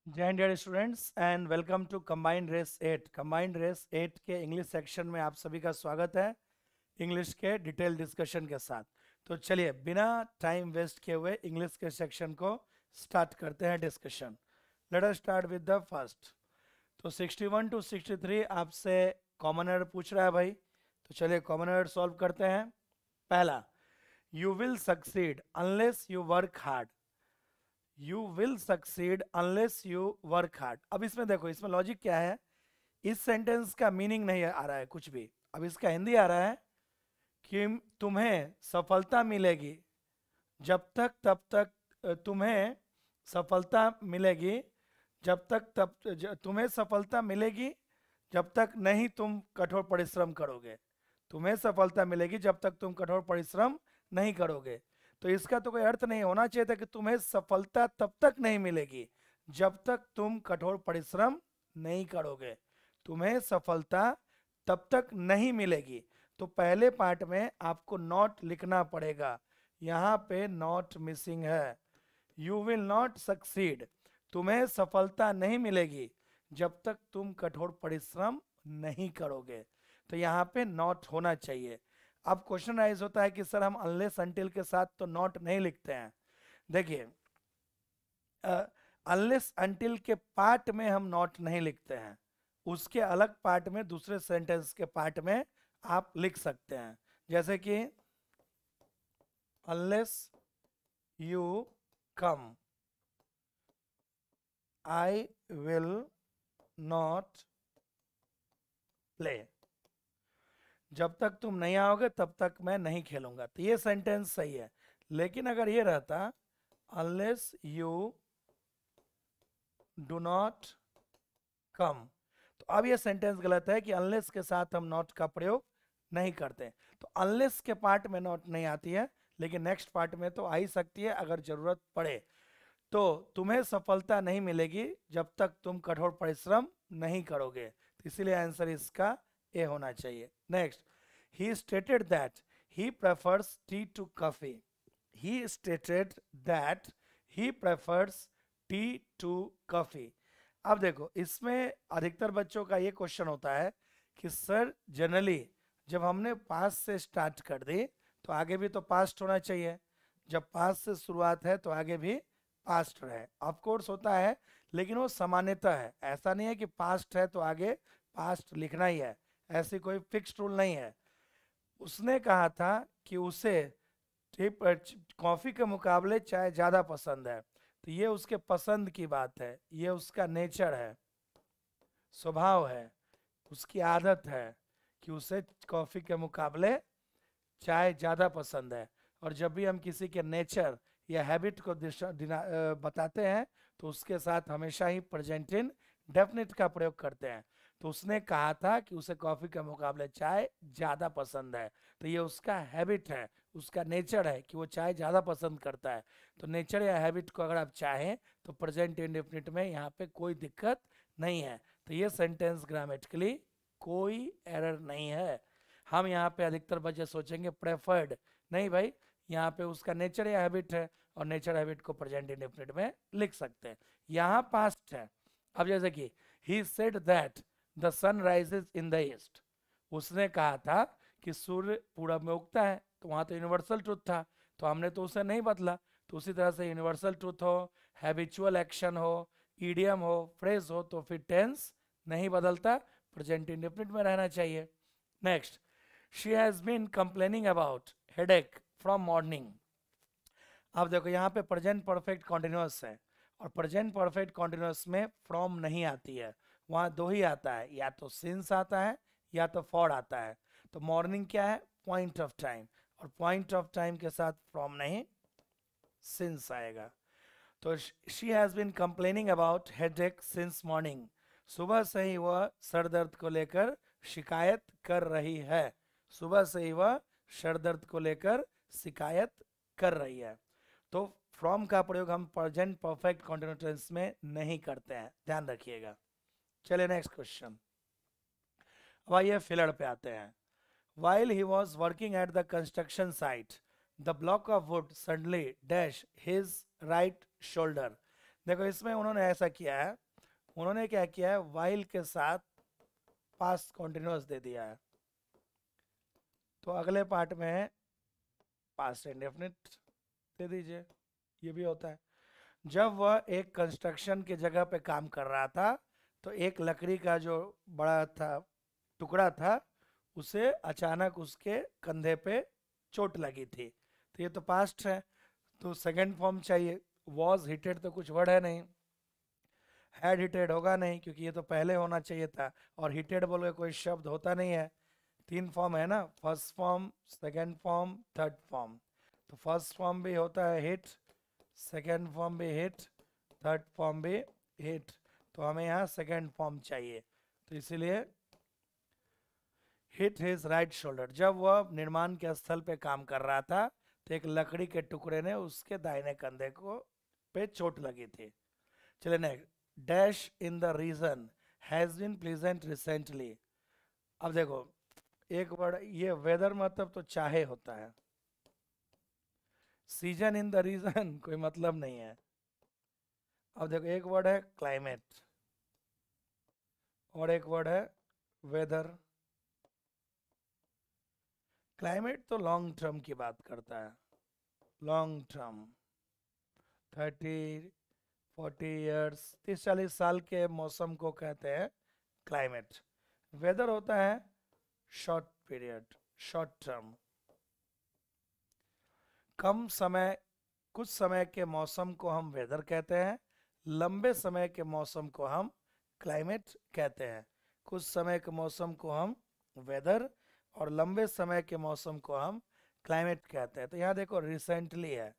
जय Hind dear students and welcome to combined race 8। Combined race 8 के English section में आप सभी का स्वागत है इंग्लिश के डिटेल डिस्कशन के साथ। तो चलिए बिना टाइम वेस्ट किए हुए इंग्लिश के सेक्शन को स्टार्ट करते हैं discussion. Late us start with the first. तो 61 टू 63 आपसे कॉमन एरर पूछ रहा है भाई, तो चलिए कॉमन एरर सॉल्व करते हैं। पहला, you will succeed unless you work hard. You will succeed unless you work hard. अब इसमें देखो, इसमें लॉजिक क्या है, इस सेंटेंस का मीनिंग नहीं आ रहा है कुछ भी। अब इसका हिंदी आ रहा है कि तुम्हें सफलता मिलेगी जब तक तब तक तुम्हें सफलता मिलेगी जब तक तुम्हें सफलता मिलेगी जब तक नहीं तुम कठोर परिश्रम करोगे। तुम्हें सफलता मिलेगी जब तक तुम कठोर परिश्रम नहीं करोगे। तो इसका तो कोई अर्थ नहीं होना चाहिए था कि तुम्हें सफलता तब तक नहीं मिलेगी जब तक तुम कठोर परिश्रम नहीं करोगे। तुम्हें सफलता तब तक नहीं मिलेगी। तो पहले पार्ट में आपको नॉट लिखना पड़ेगा, यहाँ पे नॉट मिसिंग है। यू विल नॉट सक्सीड, तुम्हें सफलता नहीं मिलेगी जब तक तुम कठोर परिश्रम नहीं करोगे। तो यहाँ पे नॉट होना चाहिए। अब क्वेश्चन राइज होता है कि सर हम अनलेस अनटिल के साथ तो नॉट नहीं लिखते हैं। देखिए, अनलेस अनटिल के पार्ट में हम नॉट नहीं लिखते हैं, उसके अलग पार्ट में दूसरे सेंटेंस के पार्ट में आप लिख सकते हैं। जैसे कि unless you come I will not play. जब तक तुम नहीं आओगे तब तक मैं नहीं खेलूंगा, तो ये सेंटेंस सही है। लेकिन अगर ये रहता unless you do not come, तो अब ये सेंटेंस गलत है कि अनलेस के साथ हम नॉट का प्रयोग नहीं करते। तो अनलेस के पार्ट में नॉट नहीं आती है, लेकिन नेक्स्ट पार्ट में तो आ ही सकती है अगर जरूरत पड़े। तो तुम्हें सफलता नहीं मिलेगी जब तक तुम कठोर परिश्रम नहीं करोगे, तो इसीलिए आंसर इसका ए होना चाहिए। Next, he stated that he prefers tea to coffee. He stated that he prefers tea to coffee. अब देखो, इसमें अधिकतर बच्चों का ये क्वेश्चन होता है कि सर जनरली जब हमने पास्ट से स्टार्ट कर दी तो आगे भी तो पास्ट होना चाहिए, जब पास्ट से शुरुआत है तो आगे भी पास्ट रहे। ऑफ कोर्स होता है, लेकिन वो सामान्यता है। ऐसा नहीं है कि पास्ट है तो आगे पास्ट लिखना ही है, ऐसी कोई फिक्स्ड रूल नहीं है। उसने कहा था कि उसे कॉफी के मुकाबले चाय ज्यादा पसंद है, तो ये उसके पसंद की बात है, ये उसका नेचर है, स्वभाव है, उसकी आदत है कि उसे कॉफी के मुकाबले चाय ज़्यादा पसंद है। और जब भी हम किसी के नेचर या हैबिट को बताते हैं तो उसके साथ हमेशा ही प्रेजेंट इन डेफिनेट का प्रयोग करते हैं। तो उसने कहा था कि उसे कॉफ़ी के मुकाबले चाय ज़्यादा पसंद है, तो ये उसका हैबिट है, उसका नेचर है कि वो चाय ज़्यादा पसंद करता है। तो नेचर या हैबिट को अगर आप चाहें तो प्रेजेंट इंडेफिनिट में यहाँ पे कोई दिक्कत नहीं है। तो ये सेंटेंस ग्रामेटिकली कोई एरर नहीं है। हम यहाँ पे अधिकतर बच्चे सोचेंगे प्रेफर्ड, नहीं भाई, यहाँ पे उसका नेचर या हैबिट है और नेचर हैबिट को प्रेजेंट इंडेफिनिट में लिख सकते हैं। यहाँ पास्ट है। अब जैसे कि he said that the sun rises in the east. उसने कहा था कि सूर्य पूरब में उगता है, तो वहाँ तो यूनिवर्सल ट्रूथ था, तो हमने तो उसे नहीं बदला। तो उसी तरह से यूनिवर्सल ट्रूथ हो, हैबिचुअल एक्शन हो, ईडियम हो, फ्रेज हो, तो फिर टेंस नहीं बदलता, प्रेजेंट इंडेफिनिट में रहना चाहिए। Next, she has been complaining about headache from morning. अब देखो, यहाँ पे प्रेजेंट परफेक्ट कॉन्टिन्यूस है और प्रेजेंट परफेक्ट कॉन्टिन्यूस में फ्रॉम नहीं आती है, वहाँ दो ही आता है, या तो सिंस आता है या तो फॉर आता है। तो मॉर्निंग क्या है, पॉइंट ऑफ टाइम, और पॉइंट ऑफ टाइम के साथ फ्रॉम नहीं, सिंस आएगा। तो she has been complaining about headache since morning. सुबह से ही वह सर दर्द को लेकर शिकायत कर रही है। सुबह से ही वह सर दर्द को लेकर शिकायत कर रही है। तो फ्रॉम का प्रयोग हम प्रेजेंट परफेक्ट कंटिन्यूस टेंस में नहीं करते हैं, ध्यान रखिएगा। चलिए नेक्स्ट क्वेश्चन। अब आइए फिलर पे आते हैं। While he was working at the construction site, the block of wood suddenly dashed his right shoulder. देखो इसमें उन्होंने ऐसा किया है, उन्होंने क्या किया है, वाइल के साथ पास्ट कॉन्टिन्यूअस दे दिया है। तो अगले पार्ट में पास्ट इंडेफिनिट दे दीजिए, ये भी होता है। जब वह एक कंस्ट्रक्शन की जगह पे काम कर रहा था तो एक लकड़ी का जो बड़ा था टुकड़ा था, उसे अचानक उसके कंधे पे चोट लगी थी। तो ये तो पास्ट है, तो सेकंड फॉर्म चाहिए। वॉज हिटेड तो कुछ वर्ड है नहीं, हैड हिटेड होगा नहीं क्योंकि ये तो पहले होना चाहिए था, और हिटेड बोल के कोई शब्द होता नहीं है। तीन फॉर्म है ना, first form, second form, third form. तो फर्स्ट फॉर्म भी होता है हिट, सेकंड फॉर्म भी हिट, थर्ड फॉर्म भी हिट। तो हमें यहाँ सेकंड फॉर्म चाहिए, तो इसीलिए हिट हिज राइट शोल्डर। जब वह निर्माण के स्थल पे काम कर रहा था तो एक लकड़ी के टुकड़े ने उसके दाहिने कंधे को पे चोट लगी थी। चलिए next, dash in the region has been pleasant recently. अब देखो एक वर्ड, ये वेदर मतलब तो चाहे होता है, सीजन इन द रीजन कोई मतलब नहीं है। अब देखो एक वर्ड है क्लाइमेट और एक वर्ड है वेदर। क्लाइमेट तो लॉन्ग टर्म की बात करता है, लॉन्ग टर्म 30 40 ईयर्स, 30-40 साल के मौसम को कहते हैं क्लाइमेट। वेदर होता है शॉर्ट पीरियड, शॉर्ट टर्म, कम समय, कुछ समय के मौसम को हम वेदर कहते हैं, लंबे समय के मौसम को हम क्लाइमेट कहते हैं। कुछ समय के मौसम को हम वेदर और लंबे समय के मौसम को हम क्लाइमेट कहते हैं। तो यहाँ देखो रिसेंटली है,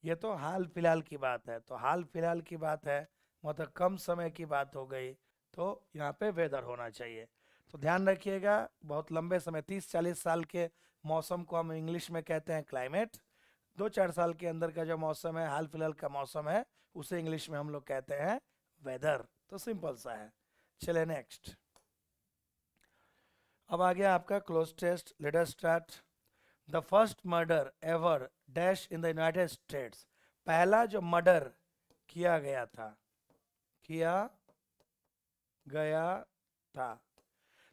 ये तो हाल फिलहाल की बात है, तो हाल फिलहाल की बात है मतलब कम समय की बात हो गई, तो यहाँ पे वेदर होना चाहिए। तो ध्यान रखिएगा, बहुत लंबे समय 30-40 साल के मौसम को हम इंग्लिश में कहते हैं क्लाइमेट, 2-4 साल के अंदर का जो मौसम है, हाल फिलहाल का मौसम है, उसे इंग्लिश में हम लोग कहते हैं वेदर। तो सिंपल सा है। चले नेक्स्ट, अब आ गया आपका cloze test. Let us start. The first murder ever dash in the United States. पहला जो मर्डर किया गया था, किया गया था,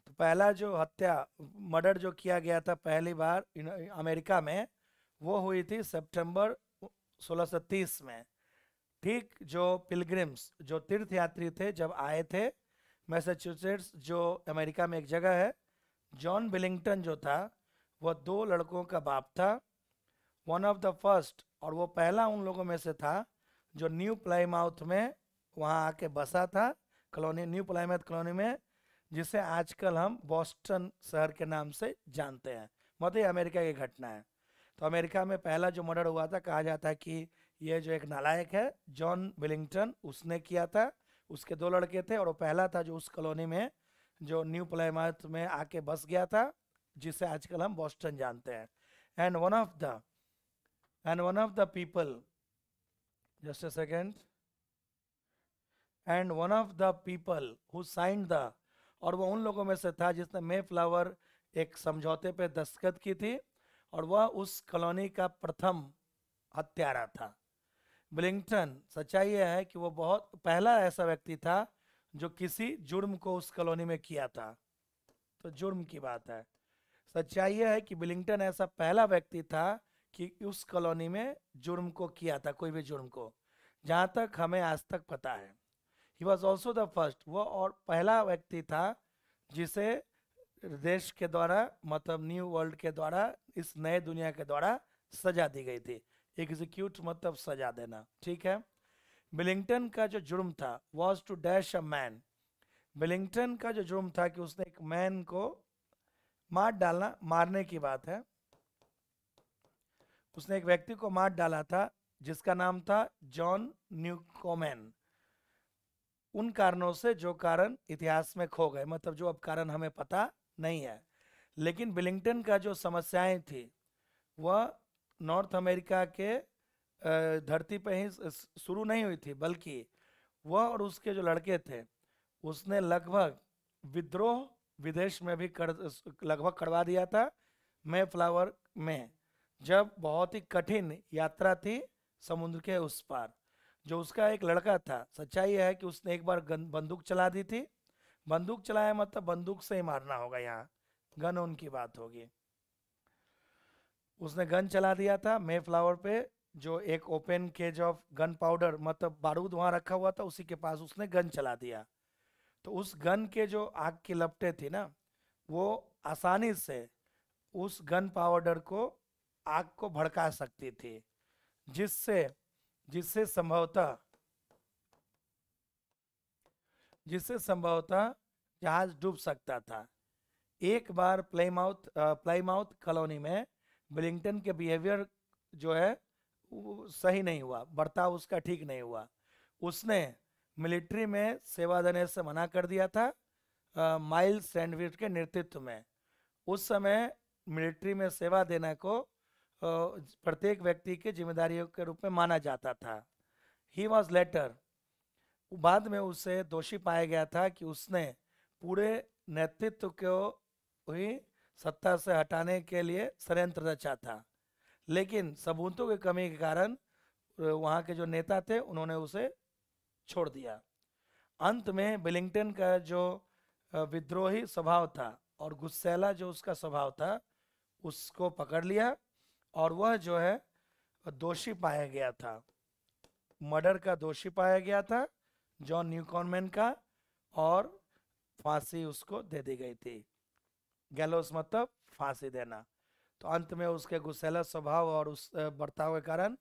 तो पहला जो हत्या, मर्डर जो किया गया था पहली बार अमेरिका में, वो हुई थी सितंबर 1630 में। ठीक जो पिलग्रिम्स, जो तीर्थयात्री थे, जब आए थे मैसाचुसेट्स, जो अमेरिका में एक जगह है, जॉन विलिंगटन जो था वह 2 लड़कों का बाप था, वन ऑफ द फर्स्ट, और वो पहला उन लोगों में से था जो न्यू प्लाईमाउथ में वहाँ आके बसा था, कॉलोनी, न्यू प्लाईमाउथ कॉलोनी में, जिसे आजकल हम बॉस्टन शहर के नाम से जानते हैं। मतलब ये अमेरिका की घटना है। तो अमेरिका में पहला जो मर्डर हुआ था, कहा जाता है कि ये जो एक नालायक है जॉन विलिंगटन, उसने किया था। उसके 2 लड़के थे और वो पहला था जो उस कॉलोनी में, जो न्यू प्लाईमाउथ में आके बस गया था, जिसे आजकल हम बॉस्टन जानते हैं। And one of the people, just a second, and one of the people who signed the, और वो उन लोगों में से था जिसने मे फ्लावर एक समझौते पे दस्तखत की थी, और वह उस कॉलोनी का प्रथम हत्यारा था। विलिंगटन, सच्चाई यह है कि वो बहुत पहला ऐसा व्यक्ति था जो किसी जुर्म को उस कॉलोनी में किया था। तो जुर्म की बात है। सच्चाई यह है कि विलिंगटन ऐसा पहला व्यक्ति था कि उस कॉलोनी में जुर्म को किया था, कोई भी जुर्म को, जहाँ तक हमें आज तक पता है। He was also the first, वो और पहला व्यक्ति था जिसे देश के द्वारा, मतलब न्यू वर्ल्ड के द्वारा, इस नए दुनिया के द्वारा सजा दी गई थी। एग्जीक्यूट मतलब सजा देना, ठीक है। विलिंगटन का जो जुर्म था was to dash a man. Wellington का जो जुर्म था कि उसने एक मैन को मार डालना, मारने की बात है, उसने एक व्यक्ति को मार डाला था जिसका नाम था जॉन न्यूकोमेन, उन कारणों से जो कारण इतिहास में खो गए, मतलब जो अब कारण हमें पता नहीं है। लेकिन विलिंगटन का जो समस्याएं थी वह नॉर्थ अमेरिका के धरती पर ही शुरू नहीं हुई थी, बल्कि वह और उसके जो लड़के थे, उसने लगभग विद्रोह विदेश में भी लगभग करवा दिया था। मे फ्लावर में जब बहुत ही कठिन यात्रा थी समुद्र के उस पार, जो उसका एक लड़का था, सच्चाई है कि उसने एक बार बंदूक चला दी थी। बंदूक चलाया मतलब बंदूक से ही मारना होगा, यहाँ गन ऑन की बात होगी। उसने गन चला दिया था मे फ्लावर पे, जो एक open cage of gunpowder मतलब बारूद वहां रखा हुआ था, उसी के पास उसने गन चला दिया। तो उस गन के जो आग की लपटें थी ना, वो आसानी से उस गन पाउडर को आग को भड़का सकती थी, जिससे जिससे संभवतः जिससे संभवतः जहाज डूब सकता था। एक बार प्लाईमाउथ कॉलोनी में विलिंगटन के बिहेवियर जो है वो सही नहीं हुआ, बर्ताव उसका ठीक नहीं हुआ। उसने मिलिट्री में सेवा देने से मना कर दिया था, माइल्स सैंडविच के नेतृत्व में। उस समय मिलिट्री में सेवा देने को प्रत्येक व्यक्ति की जिम्मेदारियों के रूप में माना जाता था। ही वॉज लेटर, बाद में उसे दोषी पाया गया था कि उसने पूरे नेतृत्व को हुई सत्ता से हटाने के लिए षड्यंत्र रचा था, लेकिन सबूतों की कमी के कारण वहाँ के जो नेता थे उन्होंने उसे छोड़ दिया। अंत में विलिंगटन का जो विद्रोही स्वभाव था और गुस्सैला जो उसका स्वभाव था, उसको पकड़ लिया और वह जो है दोषी पाया गया था, मर्डर का दोषी पाया गया था जॉन न्यूकॉनमैन का, और फांसी उसको दे दी गई थी। गैलोस मतलब फांसी देना। तो अंत में उसके गुस्सैला स्वभाव और उस बर्ताव के कारण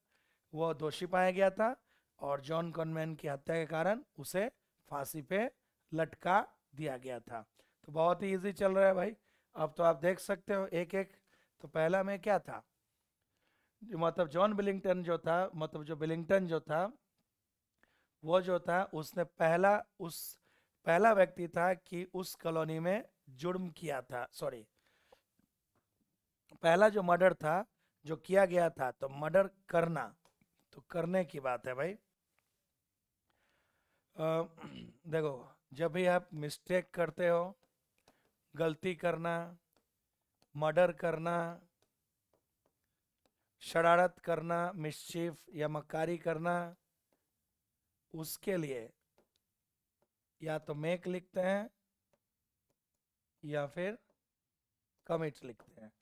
वह दोषी पाया गया था, और जॉन कॉनमैन की हत्या के कारण उसे फांसी पे लटका दिया गया था। तो बहुत ही इजी चल रहा है भाई। अब तो आप देख सकते हो एक एक। तो पहला में क्या था, मतलब जॉन बिलिंगटन जो था, मतलब जो बिलिंगटन जो था वो जो था उसने पहला व्यक्ति था कि उस कॉलोनी में जुर्म किया था, सॉरी, पहला जो मर्डर था जो किया गया था। तो मर्डर करना, तो करने की बात है भाई। देखो, जब भी आप मिस्टेक करते हो, गलती करना, मर्डर करना, शरारत करना, मिस्चीफ या मक्कारी करना, उसके लिए या तो मेक लिखते हैं या फिर कमिट लिखते हैं।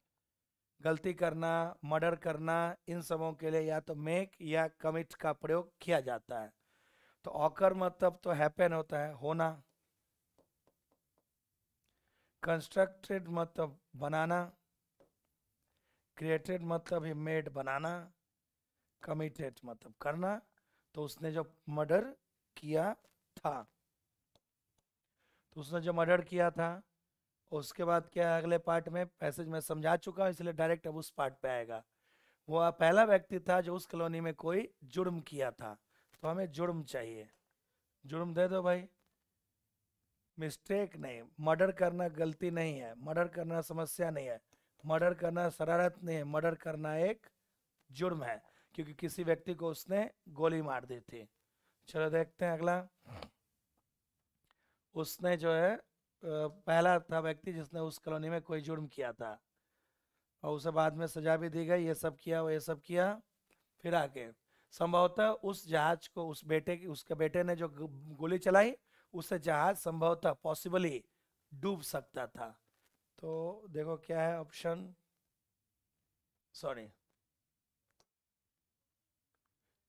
गलती करना, मर्डर करना, इन सबों के लिए या तो मेक या कमिट का प्रयोग किया जाता है। तो ऑकर मतलब तो हैपन होता है, होना। कंस्ट्रक्टेड मतलब बनाना। क्रिएटेड मतलब ही मेड, बनाना। कमिटेड मतलब करना। तो उसने जो मर्डर किया था, तो उसने जो मर्डर किया था, उसके बाद क्या है अगले पार्ट में, पैसेज में समझा चुका हूँ इसलिए डायरेक्ट अब उस पार्ट पे आएगा। वो पहला व्यक्ति था जो उस कॉलोनी में कोई जुर्म किया था। तो हमें जुर्म चाहिए, जुर्म दे दो भाई। मिस्टेक नहीं, मर्डर करना गलती नहीं है, मर्डर करना समस्या नहीं है, मर्डर करना शरारत नहीं है, मर्डर करना एक जुर्म है, क्योंकि किसी व्यक्ति को उसने गोली मार दी थी। चलो देखते हैं अगला। उसने जो है पहला था व्यक्ति जिसने उस कॉलोनी में कोई जुर्म किया था, और उसे बाद में सजा भी दी गई, ये सब किया वो ये सब किया। फिर आके संभवतः उस जहाज को उसके बेटे ने जो गोली चलाई, उससे जहाज संभवतः पॉसिबली डूब सकता था। तो देखो क्या है ऑप्शन, सॉरी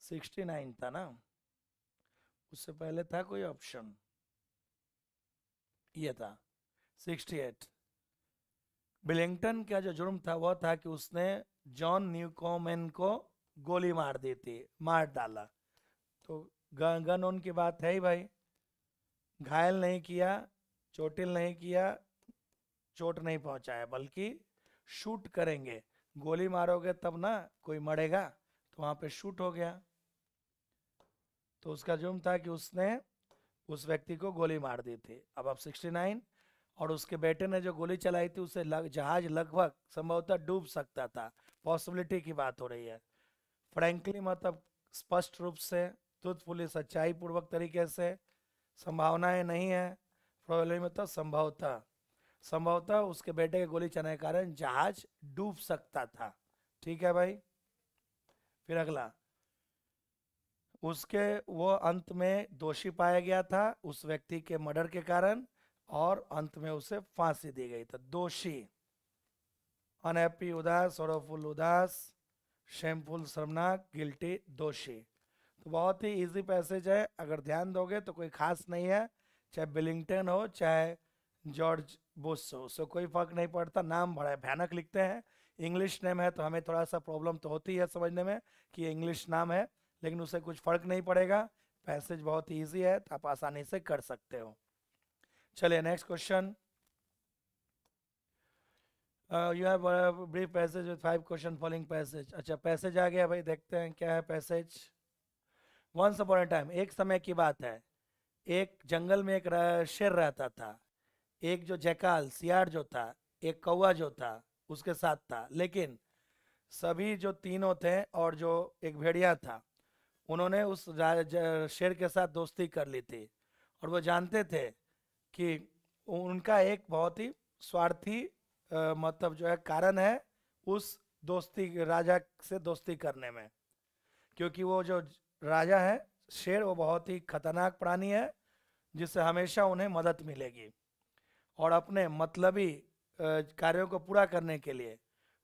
69 था ना, उससे पहले था कोई ऑप्शन, ये था 68। बिलिंगटन का जो जुर्म था वह था कि उसने जॉन न्यूकॉमन को गोली मार दी थी, मार डाला। तो गन ऑन की बात है ही भाई, घायल नहीं किया, चोटिल नहीं किया, चोट नहीं पहुंचाया, बल्कि शूट करेंगे, गोली मारोगे तब ना कोई मरेगा, तो वहां पे शूट हो गया। तो उसका जुर्म था कि उसने उस व्यक्ति को गोली मार दी थी। अब 69, और उसके बेटे ने जो गोली चलाई थी उससे जहाज लगभग संभवतः डूब सकता था, पॉसिबिलिटी की बात हो रही है। फ्रैंकली मतलब स्पष्ट रूप से, ट्रूथफुली सच्चाई पूर्वक तरीके से, संभावनाएं नहीं है, प्रोबेबिलिटी मतलब संभवतः, संभवतः उसके बेटे के गोली चलाने के कारण जहाज डूब सकता था। ठीक है भाई। फिर अगला, उसके वो अंत में दोषी पाया गया था उस व्यक्ति के मर्डर के कारण, और अंत में उसे फांसी दी गई। था दोषी, अनहैप्पी उदास, सॉरोफुल उदास, शेमफुल शर्मनाक, गिल्टी दोषी। तो बहुत ही इजी पैसेज है, अगर ध्यान दोगे तो कोई खास नहीं है, चाहे बिलिंगटन हो चाहे जॉर्ज बुश हो, उससे कोई फर्क नहीं पड़ता। नाम बड़ा भयानक लिखते हैं, इंग्लिश नेम है तो हमें थोड़ा सा प्रॉब्लम तो होती है समझने में कि ये इंग्लिश नाम है, लेकिन उससे कुछ फर्क नहीं पड़ेगा। पैसेज बहुत ही ईजी है तो आप आसानी से कर सकते हो। चलिए next question. You have brief passage with 5 question following passage. अच्छा पैसेज आ गया भाई, देखते हैं क्या है passage. Once upon a time, एक समय की बात है, एक जंगल में एक शेर रहता था। एक जो जैकाल सियार जो था, एक कौवा जो था उसके साथ था। लेकिन सभी जो तीनों थे और जो एक भेड़िया था, उन्होंने उस शेर के साथ दोस्ती कर ली थी। और वो जानते थे कि उनका एक बहुत ही स्वार्थी मतलब जो है कारण है उस दोस्ती, राजा से दोस्ती करने में। क्योंकि वो जो राजा है शेर, वो बहुत ही खतरनाक प्राणी है जिससे हमेशा उन्हें मदद मिलेगी। और अपने मतलबी कार्यों को पूरा करने के लिए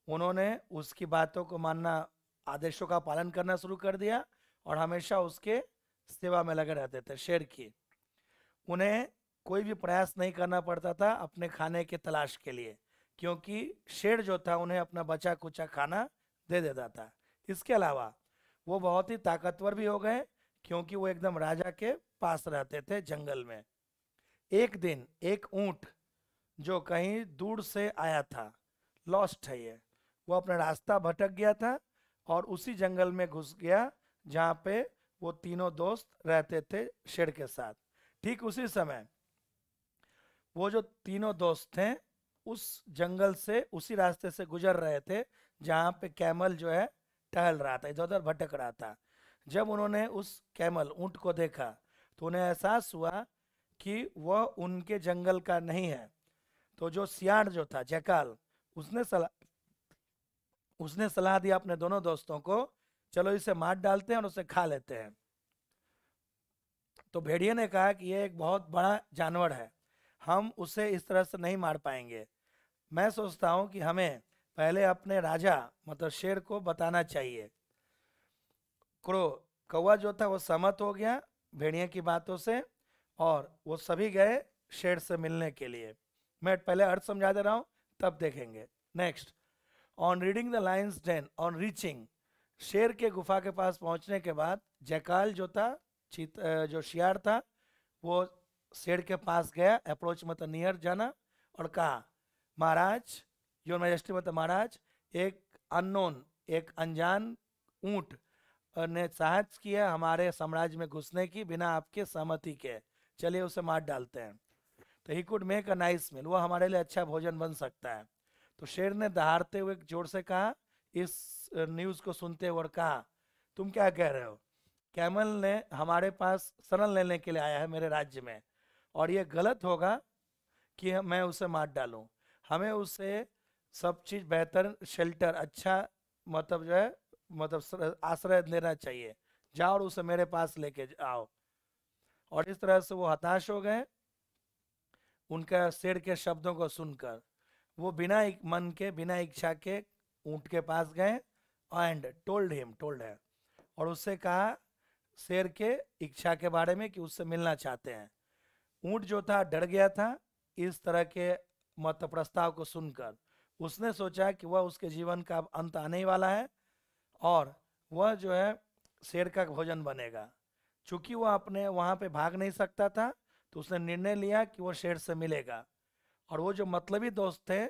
उन्होंने उसकी बातों को मानना, आदेशों का पालन करना शुरू कर दिया और हमेशा उसके सेवा में लगे रहते थे शेर की। उन्हें कोई भी प्रयास नहीं करना पड़ता था अपने खाने की तलाश के लिए, क्योंकि शेर जो था उन्हें अपना बचा कुचा खाना दे देता था। इसके अलावा वो बहुत ही ताकतवर भी हो गए, क्योंकि वो एकदम राजा के पास रहते थे जंगल में। एक दिन एक ऊंट जो कहीं दूर से आया था, लॉस्ट है ये, वो अपना रास्ता भटक गया था और उसी जंगल में घुस गया जहाँ पे वो तीनों दोस्त रहते थे शेर के साथ। ठीक उसी समय वो जो तीनों दोस्त थे उस जंगल से, उसी रास्ते से गुजर रहे थे जहाँ पे कैमल जो है टहल रहा था, इधर उधर भटक रहा था। जब उन्होंने उस कैमल ऊंट को देखा तो उन्हें एहसास हुआ कि वह उनके जंगल का नहीं है। तो जो सियार जो था जैकाल, उसने सलाह दिया अपने दोनों दोस्तों को, चलो इसे मार डालते हैं और उसे खा लेते हैं। तो भेड़िए ने कहा कि यह एक बहुत बड़ा जानवर है, हम उसे इस तरह से नहीं मार पाएंगे। मैं सोचता हूँ कि हमें पहले अपने राजा मतलब शेर को बताना चाहिए। क्रो, कौवा जो था वो सहमत हो गया भेड़िए की बातों से, और वो सभी गए शेर से मिलने के लिए। मैं पहले अर्थ समझा दे रहा हूँ, तब देखेंगे। Next, on reading the lion's den, on reaching, शेर के गुफा के पास पहुंचने के बाद जैकाल जो था, जो शियार था, वो शेर के पास गया, अप्रोच मतलब नियर जाना, और कहा महाराज, योर मैजेस्टी मतलब महाराज, एक अननोन, एक अनजान ऊंट ने साहस किया हमारे साम्राज्य में घुसने की बिना आपके सहमति के, चलिए उसे मार डालते हैं। तो he could make a nice meal, वो हमारे लिए अच्छा भोजन बन सकता है। तो शेर ने दहाड़ते हुए जोर से कहा, इस न्यूज़ को सुनते हुए, और कहा तुम क्या कह रहे हो? कैमल ने हमारे पास शरण लेने के लिए आया है मेरे राज्य में, और ये गलत होगा कि मैं उसे मार डालूं। हमें उसे सब चीज़ बेहतर, शेल्टर, अच्छा मतलब जो है मतलब आश्रय देना चाहिए। जाओ और उसे मेरे पास लेके आओ। और इस तरह से वो हताश हो गए उनका शेर के शब्दों को सुनकर। वो बिना मन के, बिना इच्छा के ऊंट के पास गए एंड टोल्ड है, और उससे कहा शेर के इच्छा के बारे में कि उससे मिलना चाहते हैं। ऊंट जो था डर गया था इस तरह के मत प्रस्ताव को सुनकर। उसने सोचा कि वह उसके जीवन का अंत आने ही वाला है और वह जो है शेर का भोजन बनेगा। चूंकि वह अपने वहाँ पे भाग नहीं सकता था, तो उसने निर्णय लिया कि वो शेर से मिलेगा। और वो जो मतलबी दोस्त थे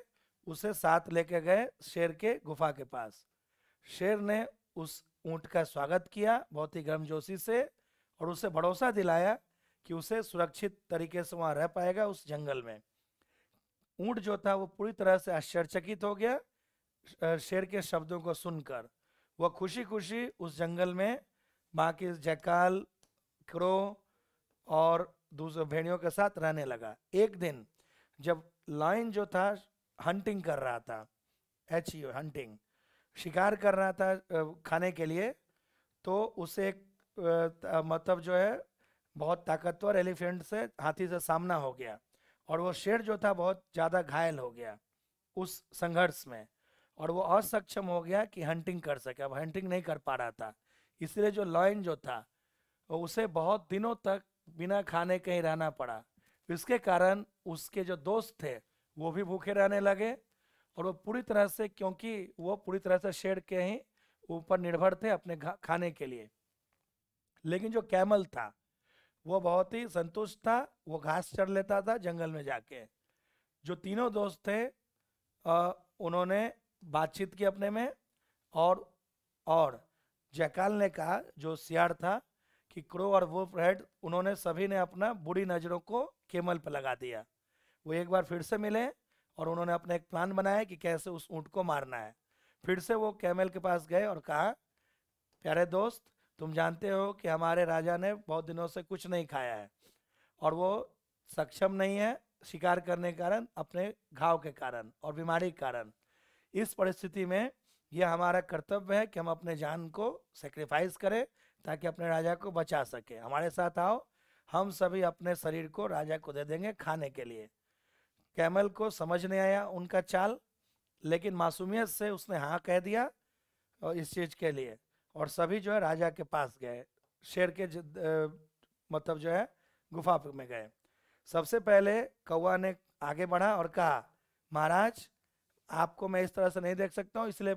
उसे साथ लेके गए शेर के गुफा के पास। शेर ने उस ऊंट का स्वागत किया बहुत ही गर्मजोशी से, और उसे भरोसा दिलाया कि उसे सुरक्षित तरीके से वहाँ रह पाएगा उस जंगल में। ऊंट जो था वो पूरी तरह से आश्चर्यचकित हो गया शेर के शब्दों को सुनकर। वह खुशी खुशी उस जंगल में बाकी जैकाल, क्रो और दूसरे भेड़ियों के साथ रहने लगा। एक दिन जब लायन जो था हंटिंग कर रहा था, हंटिंग, शिकार कर रहा था खाने के लिए, तो उसे एक मतलब जो है बहुत ताकतवर एलिफेंट से, हाथी से सामना हो गया, और वो शेर जो था बहुत ज़्यादा घायल हो गया उस संघर्ष में, और वो असक्षम हो गया कि हंटिंग कर सके, अब हंटिंग नहीं कर पा रहा था। इसलिए जो लॉयन जो था उसे बहुत दिनों तक बिना खाने कहीं रहना पड़ा। इसके कारण उसके जो दोस्त थे वो भी भूखे रहने लगे, और वो पूरी तरह से, क्योंकि वो पूरी तरह से शेर के ही ऊपर निर्भर थे अपने खाने के लिए। लेकिन जो कैमल था वो बहुत ही संतुष्ट था, वो घास चर लेता था जंगल में जाके। जो तीनों दोस्त थे उन्होंने बातचीत की अपने में, और और जयकाल ने कहा, जो सियार था, कि क्रो और वुल्फ रेड, उन्होंने सभी ने अपना बुरी नज़रों को केमल पर लगा दिया। वो एक बार फिर से मिले और उन्होंने अपना एक प्लान बनाया कि कैसे उस ऊँट को मारना है। फिर से वो कैमल के पास गए और कहा, प्यारे दोस्त, तुम जानते हो कि हमारे राजा ने बहुत दिनों से कुछ नहीं खाया है, और वो सक्षम नहीं है शिकार करने के कारण, अपने घाव के कारण और बीमारी के कारण। इस परिस्थिति में यह हमारा कर्तव्य है कि हम अपने जान को सेक्रीफाइस करें ताकि अपने राजा को बचा सके। हमारे साथ आओ, हम सभी अपने शरीर को राजा को दे देंगे खाने के लिए। कैमल को समझ नहीं आया उनका चाल, लेकिन मासूमियत से उसने हाँ कह दिया और इस चीज़ के लिए, और सभी जो है राजा के पास गए, शेर के मतलब जो है गुफा में गए। सबसे पहले कौवा ने आगे बढ़ा और कहा, महाराज, आपको मैं इस तरह से नहीं देख सकता हूँ, इसलिए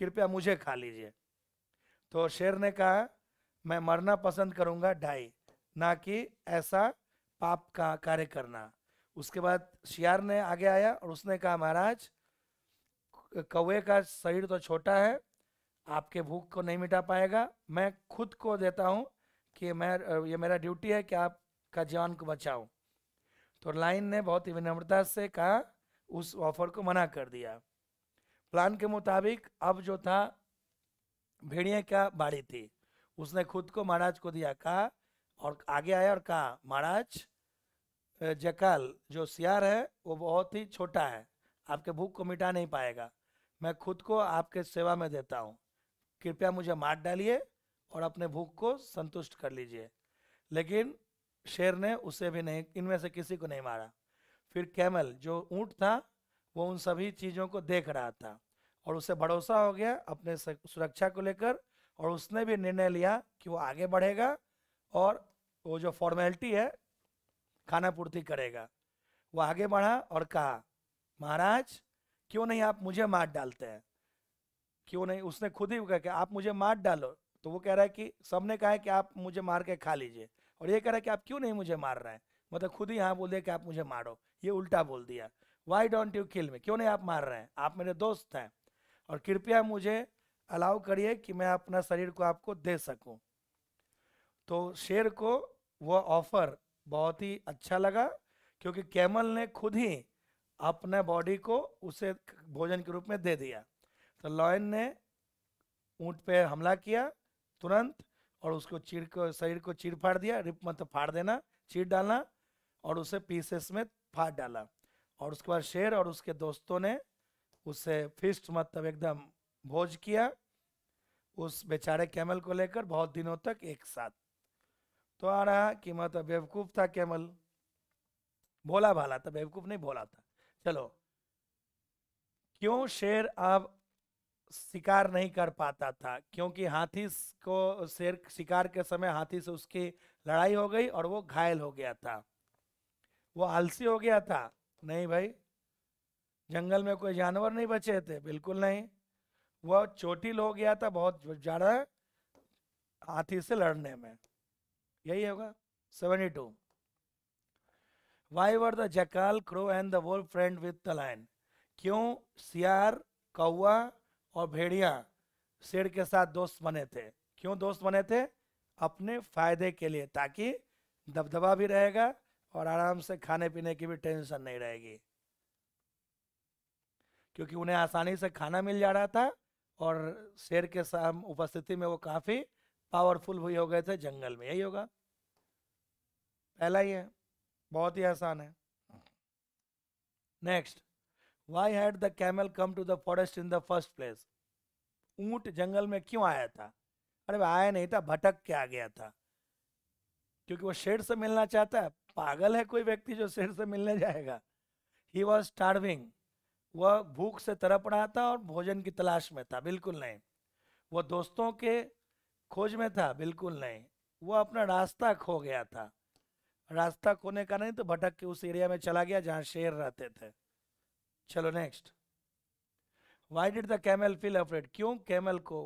कृपया मुझे खा लीजिए। तो शेर ने कहा, मैं मरना पसंद करूँगा ढाई, ना कि ऐसा पाप का कार्य करना। उसके बाद शियार ने आगे आया और उसने कहा, महाराज, कौवे का शरीर तो छोटा है, आपके भूख को नहीं मिटा पाएगा, मैं खुद को देता हूँ कि मैं, ये मेरा ड्यूटी है कि आपका जान को बचाऊं। तो लाइन ने बहुत ही विनम्रता से कहा, उस ऑफर को मना कर दिया। प्लान के मुताबिक अब जो था भेड़िए का बारी थी, उसने खुद को महाराज को दिया, कहा, और आगे आया और कहा, महाराज, जकाल जो सियार है वो बहुत ही छोटा है, आपके भूख को मिटा नहीं पाएगा, मैं खुद को आपके सेवा में देता हूँ, कृपया मुझे मार डालिए और अपने भूख को संतुष्ट कर लीजिए। लेकिन शेर ने उसे भी नहीं, इनमें से किसी को नहीं मारा। फिर कैमल जो ऊँट था वो उन सभी चीज़ों को देख रहा था, और उसे भरोसा हो गया अपने सुरक्षा को लेकर, और उसने भी निर्णय लिया कि वो आगे बढ़ेगा और वो जो फॉर्मेलिटी है खाना पूर्ति करेगा। वो आगे बढ़ा और कहा, महाराज, क्यों नहीं आप मुझे मार डालते हैं, क्यों नहीं, उसने खुद ही कहा कि आप मुझे मार डालो। तो वो कह रहा है कि सबने कहा है कि आप मुझे मार के खा लीजिए, और ये कह रहा है कि आप क्यों नहीं मुझे मार रहे हैं, मतलब खुद ही यहाँ बोल दिया कि आप मुझे मारो, ये उल्टा बोल दिया। वाई डोंट यू किल मी, क्यों नहीं आप मार रहे हैं, आप मेरे दोस्त हैं, और कृपया मुझे अलाउ करिए कि मैं अपना शरीर को आपको दे सकूं। तो शेर को वो ऑफर बहुत ही अच्छा लगा, क्योंकि कैमल ने खुद ही अपने बॉडी को उसे भोजन के रूप में दे दिया। तो लॉयन ने ऊँट पे हमला किया तुरंत, और उसको चीर को, शरीर को चीर फाड़ दिया, रिप मतलब फाड़ देना, चीर डालना, और उसे पीसेस में फाड़ डाला। और उसके बाद शेर और उसके दोस्तों ने उसे फिस्ट मतलब एकदम भोज किया उस बेचारे कैमल को लेकर बहुत दिनों तक एक साथ। तो आ रहा कि मतलब बेवकूफ़ था कैमल, भोला भाला था, बेवकूफ़ नहीं भोला था। चलो, क्यों शेर अब शिकार नहीं कर पाता था, क्योंकि हाथी को, शेर शिकार के समय हाथी से उसकी लड़ाई हो गई और वो घायल हो गया था। वो आलसी हो गया था? नहीं भाई, जंगल में कोई जानवर नहीं बचे थे, बिल्कुल नहीं। वो चोटिल हो गया था बहुत ज़्यादा हाथी से लड़ने में। यही होगा 72। Why were the jackal, crow and the wolf friend with the lion? क्यों सियार, कौवा और भेड़िया शेर के साथ दोस्त बने थे? क्यों दोस्त बने थे? अपने फायदे के लिए, ताकि दबदबा भी रहेगा और आराम से खाने पीने की भी टेंशन नहीं रहेगी, क्योंकि उन्हें आसानी से खाना मिल जा रहा था, और शेर के साथ उपस्थिति में वो काफ़ी पावरफुल हुए हो गए थे जंगल में। यही होगा, पहला ही है, बहुत ही आसान है। Next, why had the camel come to the forest in the first place? ऊंट जंगल में क्यों आया था? अरे भाई आया नहीं था, भटक के आ गया था, क्योंकि वो शेर से मिलना चाहता है। पागल है कोई व्यक्ति जो शेर से मिलने जाएगा। ही वॉज स्टार्विंग, वह भूख से तड़प रहा था और भोजन की तलाश में था, बिल्कुल नहीं। वो दोस्तों के खोज में था, बिल्कुल नहीं। वो अपना रास्ता खो गया था, रास्ता खोने का नहीं तो भटक के उस एरिया में चला गया जहां शेर रहते थे। चलो next. Why did the camel feel afraid, क्यों कैमल को,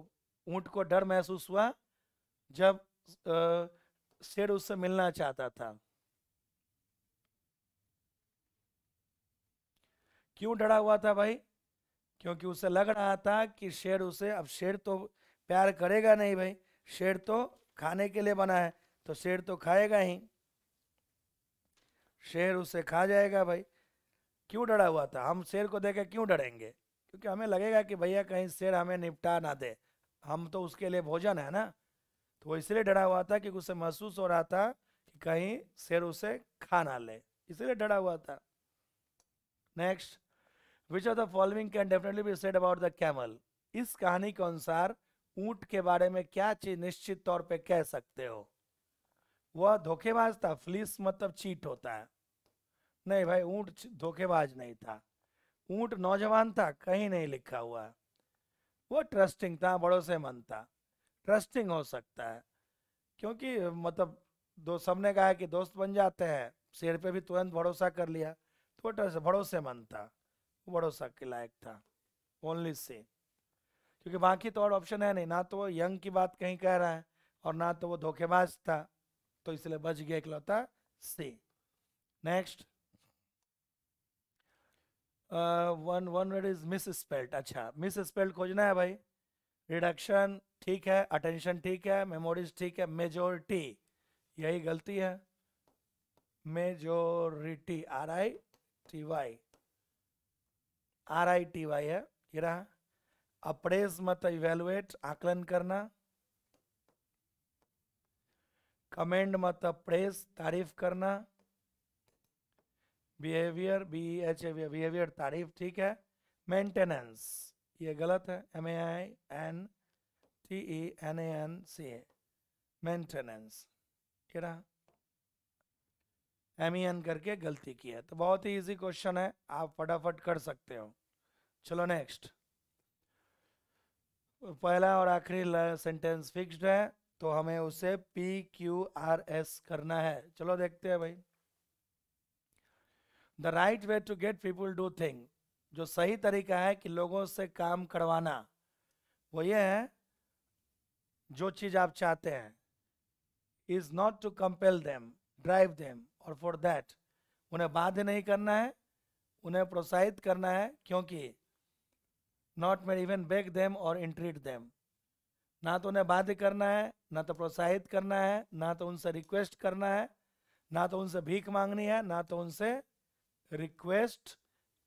ऊंट को डर महसूस हुआ जब शेर उससे मिलना चाहता था। क्यों डरा हुआ था भाई? क्योंकि उसे लग रहा था कि शेर उसे, अब शेर तो प्यार करेगा नहीं भाई, शेर तो खाने के लिए बना है, तो शेर तो खाएगा ही, शेर उसे खा जाएगा भाई। क्यों डरा हुआ था? हम शेर को देख के क्यों डरेंगे? क्योंकि हमें लगेगा कि भैया कहीं शेर हमें निपटा ना दे, हम तो उसके लिए भोजन है ना। तो वो इसलिए डरा हुआ था क्योंकि उसे महसूस हो रहा था कि कहीं शेर उसे खा ना ले, इसलिए डरा हुआ था। Next. Which of the following can definitely be said about the camel, इस कहानी के अनुसार ऊंट के बारे में क्या चीज निश्चित तौर पे कह सकते हो? वह धोखेबाज था, फ्लिस मतलब चीट होता है। नहीं भाई, ऊंट धोखेबाज नहीं था। ऊंट नौजवान था, कहीं नहीं लिखा हुआ है। वो ट्रस्टिंग था, भरोसेमंद था। ट्रस्टिंग हो सकता है क्योंकि मतलब दो सबने कहा कि दोस्त बन जाते हैं, शेर पे भी तुरंत भरोसा कर लिया, तो वो भरोसेमंद था, वो भरोसा के लायक था। ओनली से, क्योंकि बाकी तो और ऑप्शन है नहीं, ना तो वो यंग की बात कहीं कह रहा है और ना तो वो धोखेबाज था, तो इसलिए बच गया इकलौता C. Next. One one word is misspelled, अच्छा मिस स्पेल्ड खोजना है भाई। रिडक्शन ठीक है, अटेंशन ठीक है, मेमोरीज ठीक है, मेजोरिटी यही गलती है। मेजोरिटी, RITY है ये रहा। अप्रेज मतलब इवेलुएट, आकलन करना। कमेंड मतलब प्रेस, तारीफ करना। बिहेवियर, बिहेवियर तारीफ ठीक है। मेंटेनेंस ये गलत है, MAINTENANC, मेंटेनेंस ये रहा। MEN करके गलती की है, तो बहुत ही इजी क्वेश्चन है, आप फटाफट कर सकते हो। चलो नेक्स्ट। पहला और आखिरी सेंटेंस फिक्स्ड है, तो हमें उसे PQRS करना है। चलो देखते हैं भाई। The right way to get people do thing, जो सही तरीका है कि लोगों से काम करवाना, वो ये है, जो चीज आप चाहते हैं, is not to compel them, drive them, और फॉर दैट उन्हें बाध्य नहीं करना है, उन्हें प्रोत्साहित करना है, क्योंकि not made even beg them और इंट्रीट देम, ना तो उन्हें बाध्य करना है, ना तो प्रोत्साहित करना है, ना तो उनसे रिक्वेस्ट करना है, ना तो उनसे भीख मांगनी है, ना तो उनसे रिक्वेस्ट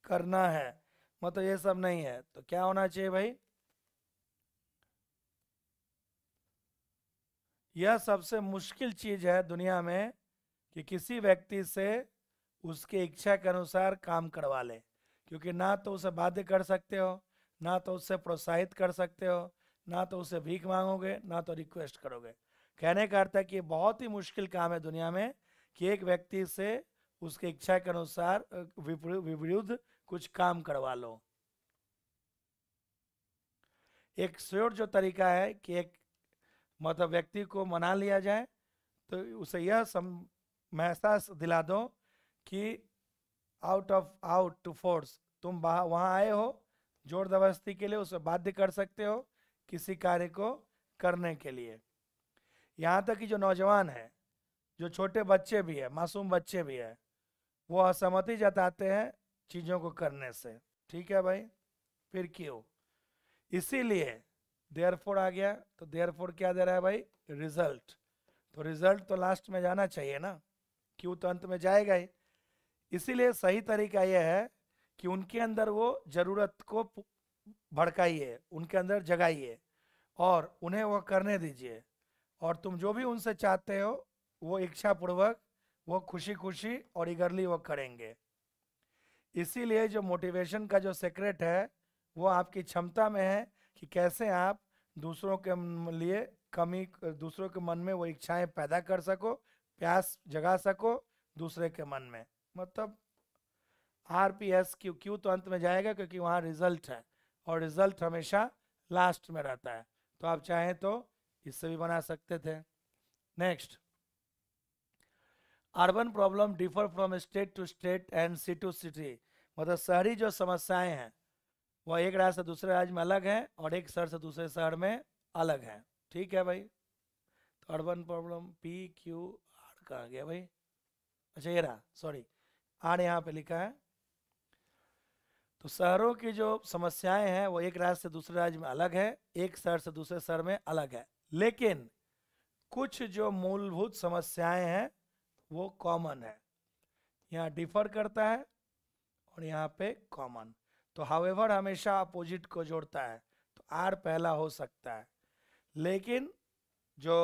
करना है, मतलब ये सब नहीं है। तो क्या होना चाहिए भाई? यह सबसे मुश्किल चीज है दुनिया में कि किसी व्यक्ति से उसकी इच्छा के अनुसार काम करवा ले, क्योंकि ना तो उसे बाध्य कर सकते हो, ना तो उससे प्रोत्साहित कर सकते हो, ना तो उसे भीख मांगोगे, ना तो रिक्वेस्ट करोगे। कहने का अर्थ है कि बहुत ही मुश्किल काम है दुनिया में कि एक व्यक्ति से उसकी इच्छा के अनुसार विरुद्ध कुछ काम करवा लो। एक श्योर जो तरीका है कि एक मतलब व्यक्ति को मना लिया जाए, तो उसे यह महसूस दिला दो कि आउट टू फोर्स, तुम वहां आए हो जोर जबरदस्ती के लिए, उसे बाध्य कर सकते हो किसी कार्य को करने के लिए। यहाँ तक कि जो नौजवान है, जो छोटे बच्चे भी है, मासूम बच्चे भी है, वो असहमति जताते हैं चीज़ों को करने से। ठीक है भाई, फिर क्यों? इसीलिए देयरफॉर आ गया, तो देयरफॉर क्या दे रहा है भाई? रिजल्ट। तो रिजल्ट तो लास्ट में जाना चाहिए ना, क्यों तो अंत में जाएगा ही। इसीलिए सही तरीका यह है कि उनके अंदर वो जरूरत को भड़काइए, उनके अंदर जगाइए और उन्हें वो करने दीजिए, और तुम जो भी उनसे चाहते हो वो इच्छा पूर्वक, वो खुशी खुशी और ईगरली वो करेंगे। इसीलिए जो मोटिवेशन का जो सीक्रेट है वो आपकी क्षमता में है कि कैसे आप दूसरों के लिए कमी, दूसरों के मन में वो इच्छाएं पैदा कर सको, प्यास जगा सको दूसरे के मन में। मतलब RPS क्यू, क्यू तो अंत में जाएगा क्योंकि वहाँ रिजल्ट है, और रिजल्ट हमेशा लास्ट में रहता है। तो आप चाहें तो इससे भी बना सकते थे। Next, urban problem differ from state to state and city to city. मतलब शहरी जो समस्याएं हैं वह एक राज्य से दूसरे राज्य में अलग है और एक शहर से दूसरे शहर में अलग है। ठीक है भाई। तो अर्बन प्रॉब्लम PQR कहाँ गया भाई? अच्छा ये रहा, सॉरी, आर यहाँ पे लिखा है। तो शहरों की जो समस्याएं हैं वो एक राज्य से दूसरे राज्य में अलग है, एक शहर से दूसरे शहर में अलग है, लेकिन कुछ जो मूलभूत समस्याएं हैं वो कॉमन है। यहाँ डिफर करता है और यहाँ पे कॉमन। तो हाउएवर हमेशा अपोजिट को जोड़ता है, तो आर पहला हो सकता है, लेकिन जो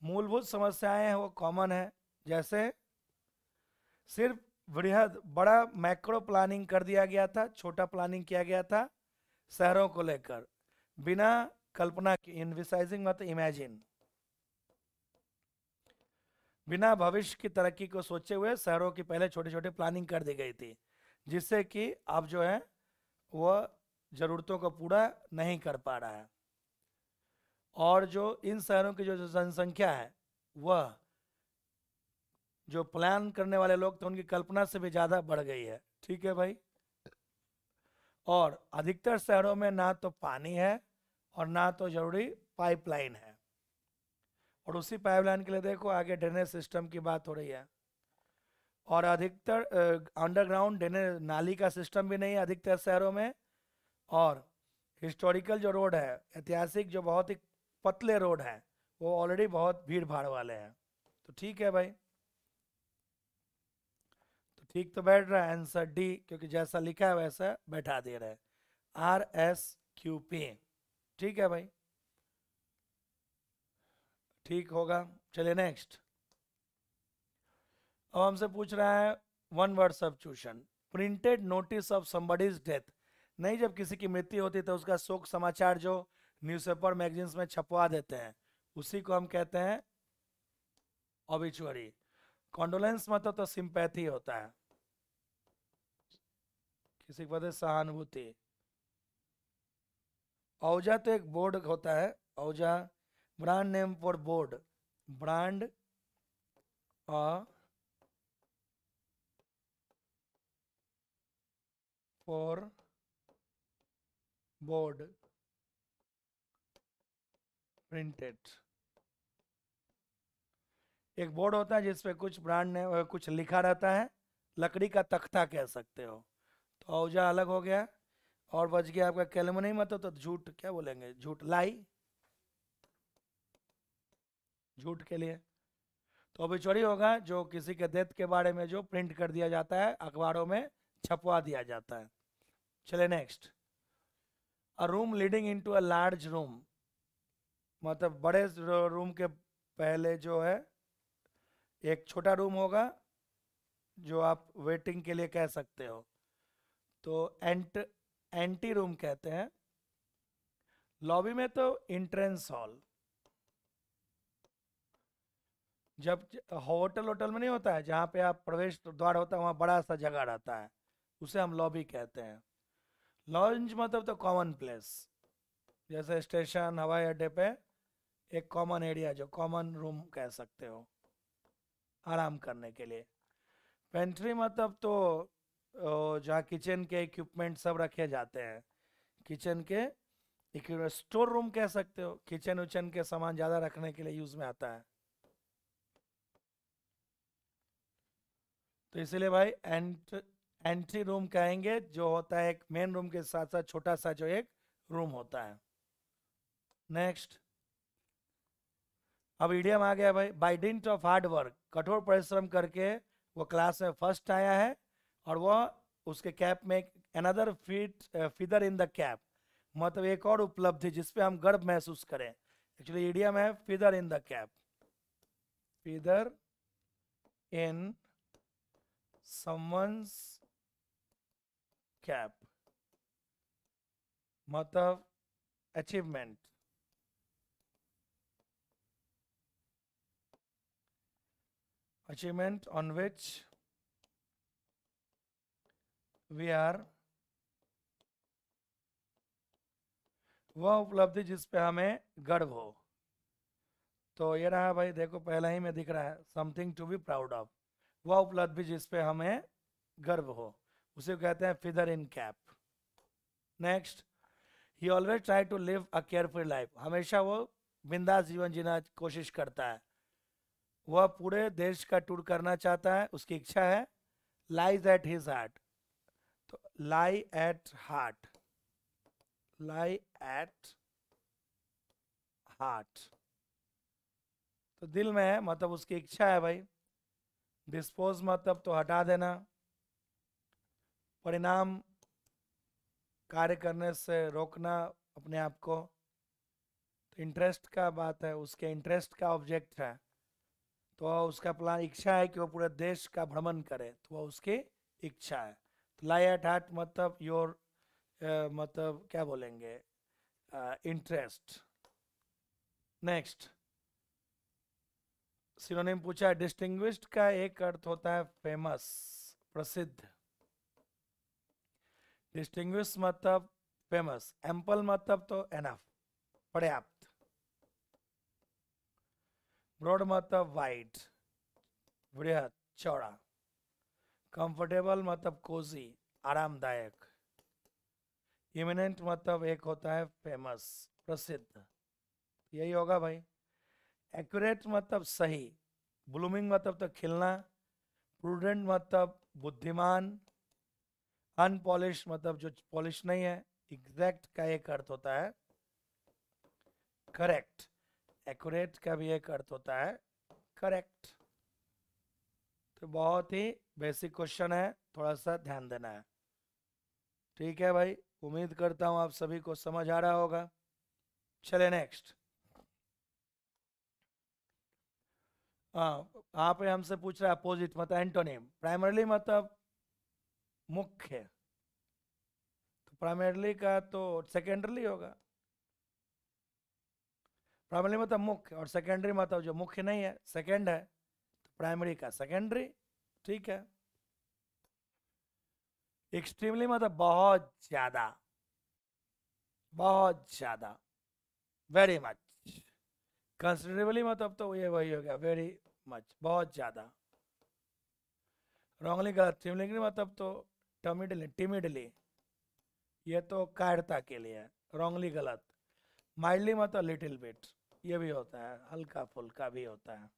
मूलभूत समस्याएं हैं वो कॉमन है। जैसे सिर्फ वृहद बड़ा मैक्रो प्लानिंग कर दिया गया था, छोटा प्लानिंग किया गया था शहरों को लेकर, बिना कल्पना की, इनविसाइजिंग मतलब इमेजिन, बिना भविष्य की तरक्की को सोचे हुए शहरों की पहले छोटे छोटे प्लानिंग कर दी गई थी, जिससे कि अब जो है वह जरूरतों को पूरा नहीं कर पा रहा है। और जो इन शहरों की जो जनसंख्या है वह, जो प्लान करने वाले लोग थे उनकी कल्पना से भी ज़्यादा बढ़ गई है। ठीक है भाई। और अधिकतर शहरों में ना तो पानी है और ना तो जरूरी पाइपलाइन है, और उसी पाइपलाइन के लिए देखो आगे ड्रेनेज सिस्टम की बात हो रही है। और अधिकतर अंडरग्राउंड ड्रेनेज नाली का सिस्टम भी नहीं है अधिकतर शहरों में। और हिस्टोरिकल जो रोड है, ऐतिहासिक जो बहुत ही पतले रोड हैं, वो ऑलरेडी बहुत भीड़ भाड़ वाले हैं। तो ठीक है भाई, तो ठीक तो बैठ रहा है आंसर डी, क्योंकि जैसा लिखा है वैसा बैठा दे रहे हैं, RSQP। ठीक है भाई, ठीक होगा। चलिए नेक्स्ट। अब हमसे पूछ रहा है one word substitution, printed notice of somebody's death. नहीं, जब किसी की मृत्यु होती है तो उसका शोक समाचार जो न्यूज़पेपर मैगजीन्स में छपवा देते हैं उसी को हम कहते हैं ऑबिचुअरी। कॉन्डोलेंस मतलब तो सिंपैथी होता है, किसी के प्रति सहानुभूति। औजा तो एक बोर्ड होता है, औजा brand name for board, brand for board printed. एक बोर्ड होता है जिसपे कुछ ब्रांड ने कुछ लिखा रहता है, लकड़ी का तख्ता कह सकते हो। तो औजा अलग हो गया, और बच गया आपका कैलमनी, मतलब तो झूठ, क्या बोलेंगे, झूठ, लाई, झूठ के लिए। तो ओबिचुअरी होगा जो किसी के डेथ के बारे में जो प्रिंट कर दिया जाता है, अखबारों में छपवा दिया जाता है। चले next. A room leading into a large room, मतलब बड़े रूम के पहले जो है एक छोटा रूम होगा जो आप वेटिंग के लिए कह सकते हो, तो एंटी रूम कहते हैं। लॉबी में तो इंट्रेंस हॉल, जब होटल होटल में नहीं होता है जहाँ पे आप प्रवेश द्वार होता है वहाँ बड़ा सा जगह रहता है, उसे हम लॉबी कहते हैं। लॉन्ज मतलब तो कॉमन प्लेस, जैसे स्टेशन, हवाई अड्डे पे एक कॉमन एरिया जो कॉमन रूम कह सकते हो, आराम करने के लिए। पेंट्री मतलब तो जहाँ किचन के इक्विपमेंट सब रखे जाते हैं, किचन के स्टोर रूम कह सकते हो, किचन उचन के सामान ज़्यादा रखने के लिए यूज़ में आता है। तो इसलिए भाई एंट्री रूम कहेंगे जो होता है एक मेन रूम के साथ साथ छोटा सा जो एक रूम होता है। नेक्स्ट। अब इडियम आ गया भाई, by dint of hard work, कठोर परिश्रम करके वो क्लास में फर्स्ट आया है, और वह उसके कैप में another feather in the cap, मतलब एक और उपलब्धि जिसपे हम गर्व महसूस करें। एक्चुअली इडियम है feather in the cap, feather in someone's cap, मतलब achievement. Achievement on which we are, वह उपलब्धि जिस पे हमें गर्व हो। तो ये रहा भाई, देखो पहला ही में दिख रहा है, something to be proud of, वह उपलब्धि जिस पे हमें गर्व हो, उसे कहते हैं feather in cap. Next, he always try to live a carefree life, हमेशा वो बिंदास जीवन जीना कोशिश करता है। वह पूरे देश का टूर करना चाहता है, उसकी इच्छा है। लाइज एट हिज हार्ट, तो lie at heart, lie at heart, तो दिल में है, मतलब उसकी इच्छा है भाई। डिस्पोज मतलब तो हटा देना, परिणाम कार्य करने से रोकना अपने आप को। तो इंटरेस्ट का बात है, उसके इंटरेस्ट का ऑब्जेक्ट है, तो उसका प्लान, इच्छा है कि वो पूरे देश का भ्रमण करे, तो वो उसकी इच्छा है। तो लाई एट हार्ट मतलब योर, मतलब क्या बोलेंगे, इंटरेस्ट। नेक्स्ट, सिनोनिम पूछा है, डिस्टिंग्विश्ड का एक अर्थ होता है फेमस, प्रसिद्ध। डिस्टिंग्विश मतलब फेमस, एम्पल मतलब तो एनफ, पर्याप्त। ब्रॉड मतलब वाइड, बृहद, चौड़ा। कंफर्टेबल मतलब कोजी, आरामदायक। इमिनेंट मतलब एक होता है फेमस, प्रसिद्ध, यही होगा भाई। एक्यूरेट मतलब सही, ब्लूमिंग मतलब तो खिलना, प्रूडेंट मतलब बुद्धिमान, अनपॉलिश मतलब जो पॉलिश नहीं है। एग्जैक्ट का एक अर्थ होता है करेक्ट, एक्यूरेट का भी एक अर्थ होता है करेक्ट। तो बहुत ही बेसिक क्वेश्चन है, थोड़ा सा ध्यान देना है। ठीक है भाई, उम्मीद करता हूं आप सभी को समझ आ रहा होगा। चले नेक्स्ट। हाँ, यहाँ पे हमसे पूछ रहा है अपोजिट मतलब एंटोनिम। प्राइमरली मतलब मुख्य, तो प्राइमरली का तो सेकेंडरी होगा। प्राइमरी मतलब मुख्य, और सेकेंडरी मतलब जो मुख्य नहीं है, सेकेंड है, तो प्राइमरी का सेकेंडरी। ठीक है। एक्सट्रीमली मतलब बहुत ज्यादा, बहुत ज्यादा, वेरी मच। कंसिडरेबली मतलब तो ये वही हो गया, वेरी मच, बहुत ज्यादा। रॉन्गली गलत, टिमलिंगली मतलब तो टमिडली, टिमिडली, ये तो कायरता के लिए है, रॉन्गली गलत। माइल्डली मतलब लिटिल बिट, ये भी होता है, हल्का फुल्का भी होता है।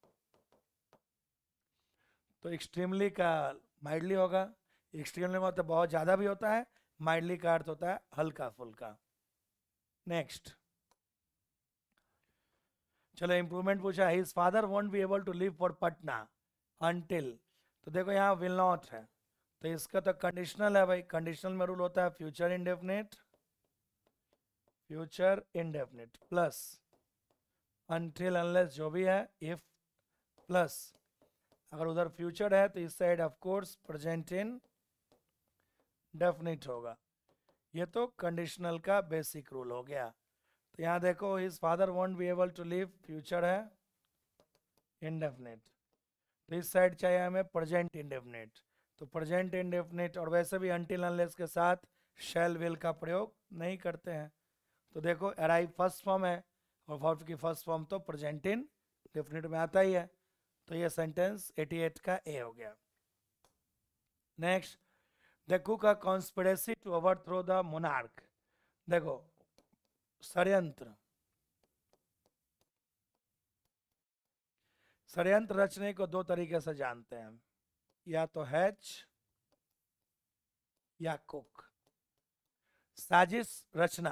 तो एक्सट्रीमली का माइल्डली होगा, एक्सट्रीमली मतलब बहुत ज़्यादा भी होता है, माइल्डली का अर्थ होता है हल्का फुल्का। नेक्स्ट, चलो इंप्रूवमेंट पूछा, his father won't be able to live for Patna until, तो देखो यहाँ विल नॉट है, तो इसका तो कंडीशनल है भाई। कंडीशनल में रूल होता है future indefinite, future indefinite plus until unless जो भी है, इफ प्लस, अगर उधर फ्यूचर है तो इस side of course present in definite होगा। ये तो कंडीशनल का बेसिक रूल हो गया। तो यहाँ देखो, his father won't be able to live, future है इंडेफिनिट, तो इस साइड चाहिए हमें प्रेजेंट इंडेफिनिट, तो प्रेजेंट इंडेफिनिट, और वैसे भी अनटिल अनलेस के साथ शैल विल का प्रयोग नहीं करते हैं। तो देखो अराइव फर्स्ट फॉर्म है, और वर्ब की फर्स्ट फॉर्म तो प्रेजेंट इन डेफिनिट में आता ही है, तो ये सेंटेंस 88 का ए हो गया। Next, the cook a conspiracy to overthrow the monarch, देखो षड्यंत्र, षड्यंत्र रचने को दो तरीके से जानते हैं, या तो हैच या कुक। साजिश रचना,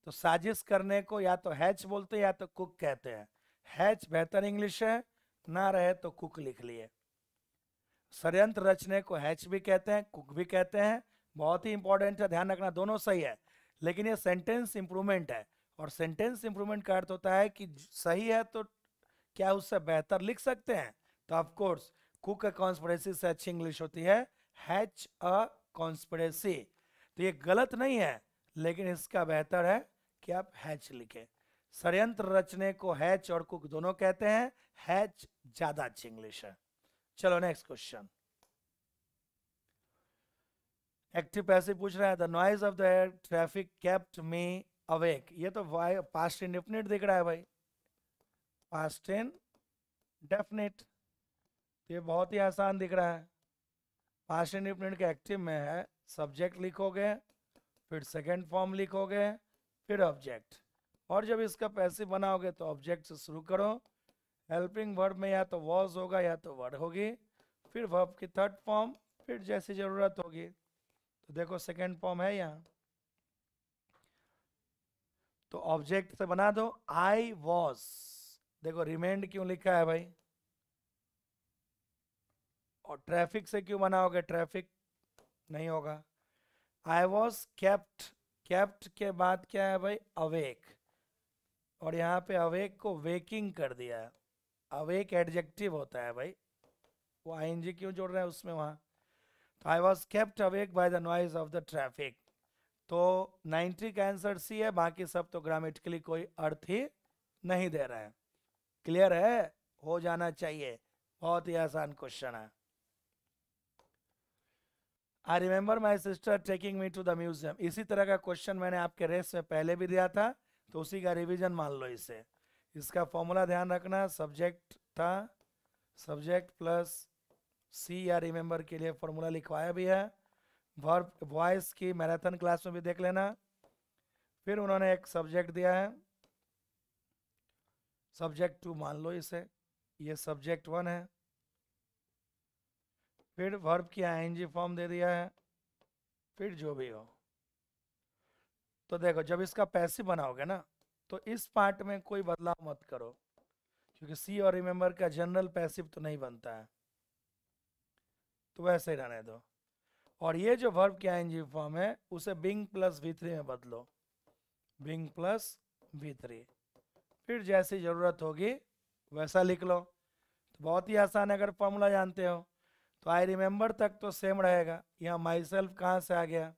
तो साजिश करने को या तो हैच बोलते हैं या तो कुक कहते हैं। हैच बेहतर इंग्लिश है, ना रहे तो कुक लिख लिए। षड्यंत्र रचने को हैच भी कहते हैं, कुक भी कहते हैं, बहुत ही इंपॉर्टेंट है, ध्यान रखना, दोनों सही है। लेकिन ये सेंटेंस इंप्रूवमेंट है, और सेंटेंस इंप्रूवमेंट का अर्थ होता है कि सही है तो क्या उससे बेहतर लिख सकते हैं, तो of course cook a conspiracy से अच्छी इंग्लिश होती है हैच अ कॉन्स्पिरेसी। तो ये गलत नहीं है, लेकिन इसका बेहतर है कि आप हैच लिखें। षड्यंत्र रचने को हैच और कुक दोनों कहते हैं, हैच ज्यादा अच्छी इंग्लिश है। चलो नेक्स्ट क्वेश्चन। एक्टिव पैसिव पूछ रहा है, the noise of the air traffic kept me awake. ये तो पास्ट इंडेफिनिट दिख रहा है भाई, पास्ट इंडेफिनिट। ये बहुत ही आसान दिख रहा है। पास्ट इंडेफिनिट के एक्टिव में है, सब्जेक्ट लिखोगे, फिर सेकंड फॉर्म लिखोगे, फिर ऑब्जेक्ट। और जब इसका पैसिव बनाओगे तो ऑब्जेक्ट से शुरू करो। हेल्पिंग वर्ब में या तो वॉज होगा या तो वर्ड होगी, फिर वर्ब की थर्ड फॉर्म, फिर जैसी जरूरत होगी। तो देखो सेकंड फॉर्म है यहाँ, तो ऑब्जेक्ट से बना दो आई वॉज। देखो रिमेंड क्यों लिखा है भाई, और ट्रैफिक से क्यों बनाओगे, ट्रैफिक नहीं होगा। आई वॉज केप्ट, केप्ट के बाद क्या है भाई, अवेक, और यहाँ पे अवेक को वेकिंग कर दिया है। अवेक एडजेक्टिव होता है भाई, वो आईएनजी क्यों जोड़ रहे हैं उसमें वहाँ। तो I was kept awake by the noise of the traffic. तो 90 का आंसर सी है, बाकी सब तो ग्रामेटिकली कोई अर्थ ही नहीं दे रहा है। क्लियर है, हो जाना चाहिए, बहुत ही आसान क्वेश्चन है। I remember my sister taking me to the museum. इसी तरह का क्वेश्चन मैंने आपके रेस में पहले भी दिया था, तो उसी का रिवीजन मान लो इसे। इसका फॉर्मूला ध्यान रखना, सब्जेक्ट था, सब्जेक्ट प्लस सी या रिमेंबर के लिए फॉर्मूला लिखवाया भी है। वर्ब वॉइस की मैराथन क्लास में भी देख लेना। फिर उन्होंने एक सब्जेक्ट दिया है, सब्जेक्ट 2 मान लो इसे, ये सब्जेक्ट 1 है। फिर वर्ब की आईएनजी फॉर्म दे दिया है, फिर जो भी हो। तो देखो जब इसका पैसिव बनाओगे ना, तो इस पार्ट में कोई बदलाव मत करो, क्योंकि सी और रिमेंबर का जनरल पैसिव तो नहीं बनता है, तो वैसे ही रहने दो। और ये जो वर्ब की आईएनजी फॉर्म है उसे बिंग प्लस V3 में बदलो, बिंग प्लस V3, फिर जैसी जरूरत होगी वैसा लिख लो। तो बहुत ही आसान है, अगर फॉर्मूला जानते हो तो आई रिमेंबर तक तो सेम रहेगा। यहाँ माई सेल्फ कहाँ से आ गया,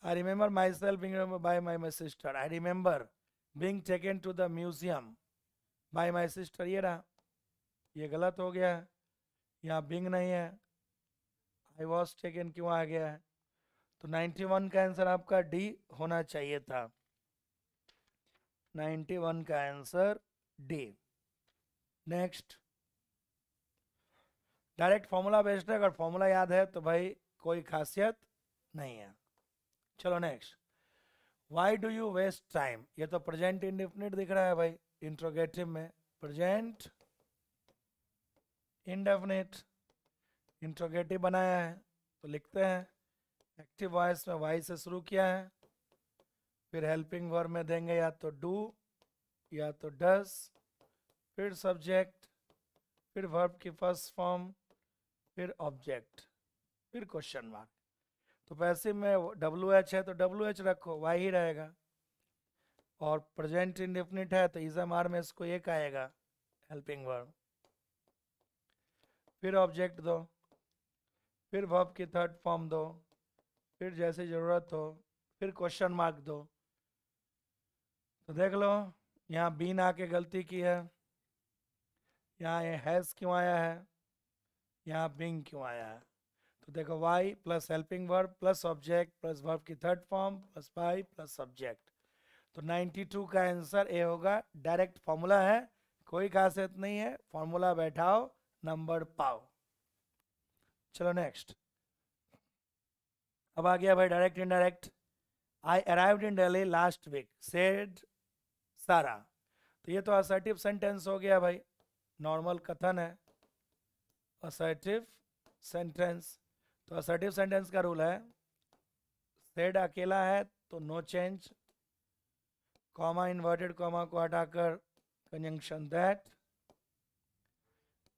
I remember myself being remembered by my sister. I remember being taken to the museum by my sister. ये रहा, ये गलत हो गया, यहाँ बिंग नहीं है, आई वॉज टेकन क्यों आ गया है। तो 91 का आंसर आपका डी होना चाहिए था, 91 का answer D. Next, direct formula based है, अगर फॉर्मूला याद है तो भाई कोई खासियत नहीं है। चलो next, why do you waste time. ये तो प्रेजेंट इंडेफिनिट दिख रहा है भाई, इंट्रोगेटिव में प्रेजेंट इंडेफिनिट, इंट्रोगेटिव बनाया है तो लिखते हैं। एक्टिव वॉइस में वाई से शुरू किया है, फिर हेल्पिंग वर्ब में देंगे या तो डू या तो डस, फिर सब्जेक्ट, फिर वर्ब की फर्स्ट फॉर्म, फिर ऑब्जेक्ट, फिर क्वेश्चन मार्क। तो पैसिव में WH है तो WH रखो, वाई ही रहेगा। और प्रेजेंट इंडेफिनिट है तो इज़म में इसको एक आएगा, हेल्पिंग वर्ब, फिर ऑब्जेक्ट दो, फिर वर्ब की थर्ड फॉर्म दो, फिर जैसी ज़रूरत हो फिर क्वेश्चन मार्क दो। तो देख लो यहाँ बीन आके गलती की है, यहाँ ये हैज़ क्यों आया है, यहाँ बिंग क्यों आया है। तो देखो Y plus helping verb plus object plus verb की third form plus Y plus subject. तो 92 का आंसर ए होगा, डायरेक्ट फॉर्मूला है, कोई खासियत नहीं है, फॉर्मूला बैठाओ नंबर पाओ। चलो नेक्स्ट, अब आ गया भाई direct indirect. I arrived in Delhi last week said Sara. तो ये तो असर्टिव सेंटेंस हो गया भाई, नॉर्मल कथन है असर्टिव सेंटेंस। तो असर्टिव सेंटेंस का रूल है, सेड अकेला है तो no change, comma inverted comma को हटाकर कंजंक्शन दैट,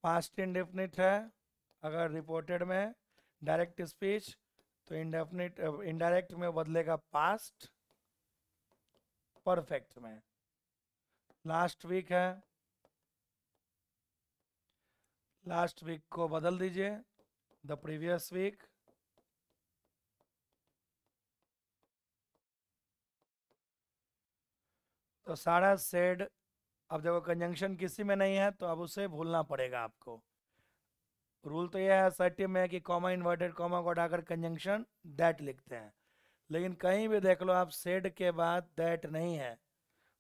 पास्ट इंडेफिनिट है अगर रिपोर्टेड में, डायरेक्ट स्पीच तो इंडेफिनिट इनडायरेक्ट में बदलेगा पास्ट, परफेक्ट में लास्ट वीक है, लास्ट वीक को बदल दीजिए द प्रीवियस वीक। तो सारा सेड अब देखो कंजंक्शन किसी में नहीं है तो अब उसे भूलना पड़ेगा आपको। रूल तो यह है असर्टिव में कि कॉमा इन्वर्टेड कॉमा को हटाकर कंजंक्शन दैट लिखते हैं, लेकिन कहीं भी देख लो आप सेड के बाद दैट नहीं है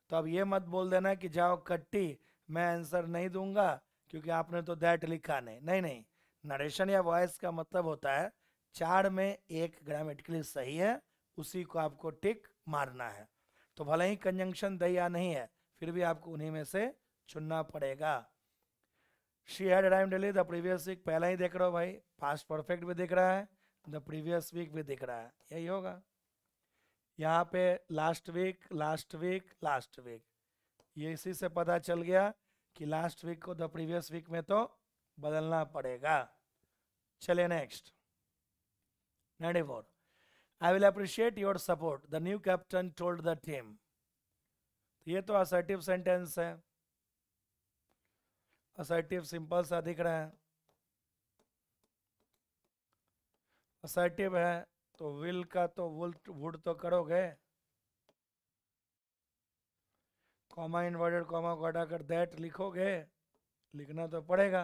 तो अब ये मत बोल देना कि जाओ कट्टी मैं आंसर नहीं दूंगा क्योंकि आपने तो दैट लिखा नहीं। नहीं नहीं, नरेशन या वॉइस का मतलब होता है चार में एक ग्रामेटिकली सही है, उसी को आपको टिक मारना है। तो भले ही कंजंक्शन द या नहीं है फिर भी आपको उन्हीं में से चुनना पड़ेगा। She had arrived Delhi the previous week, पहला ही देख रहे हो भाई, पास्ट परफेक्ट भी दिख रहा है, द प्रीवियस वीक भी दिख रहा है, यही होगा। यहाँ पे last week last week last week, ये इसी से पता चल गया कि लास्ट वीक को द प्रीवियस वीक में तो बदलना पड़ेगा। चलिए next 94, I will appreciate your support the new captain told the team. ये तो असर्टिव सेंटेंस है, असर्टिव सिंपल सा दिख रहा है, असर्टिव है तो विल का तो वुड तो करोगे, कॉमा इन्वर्टेड कॉमा को हटाकर दैट लिखोगे, लिखना तो पड़ेगा।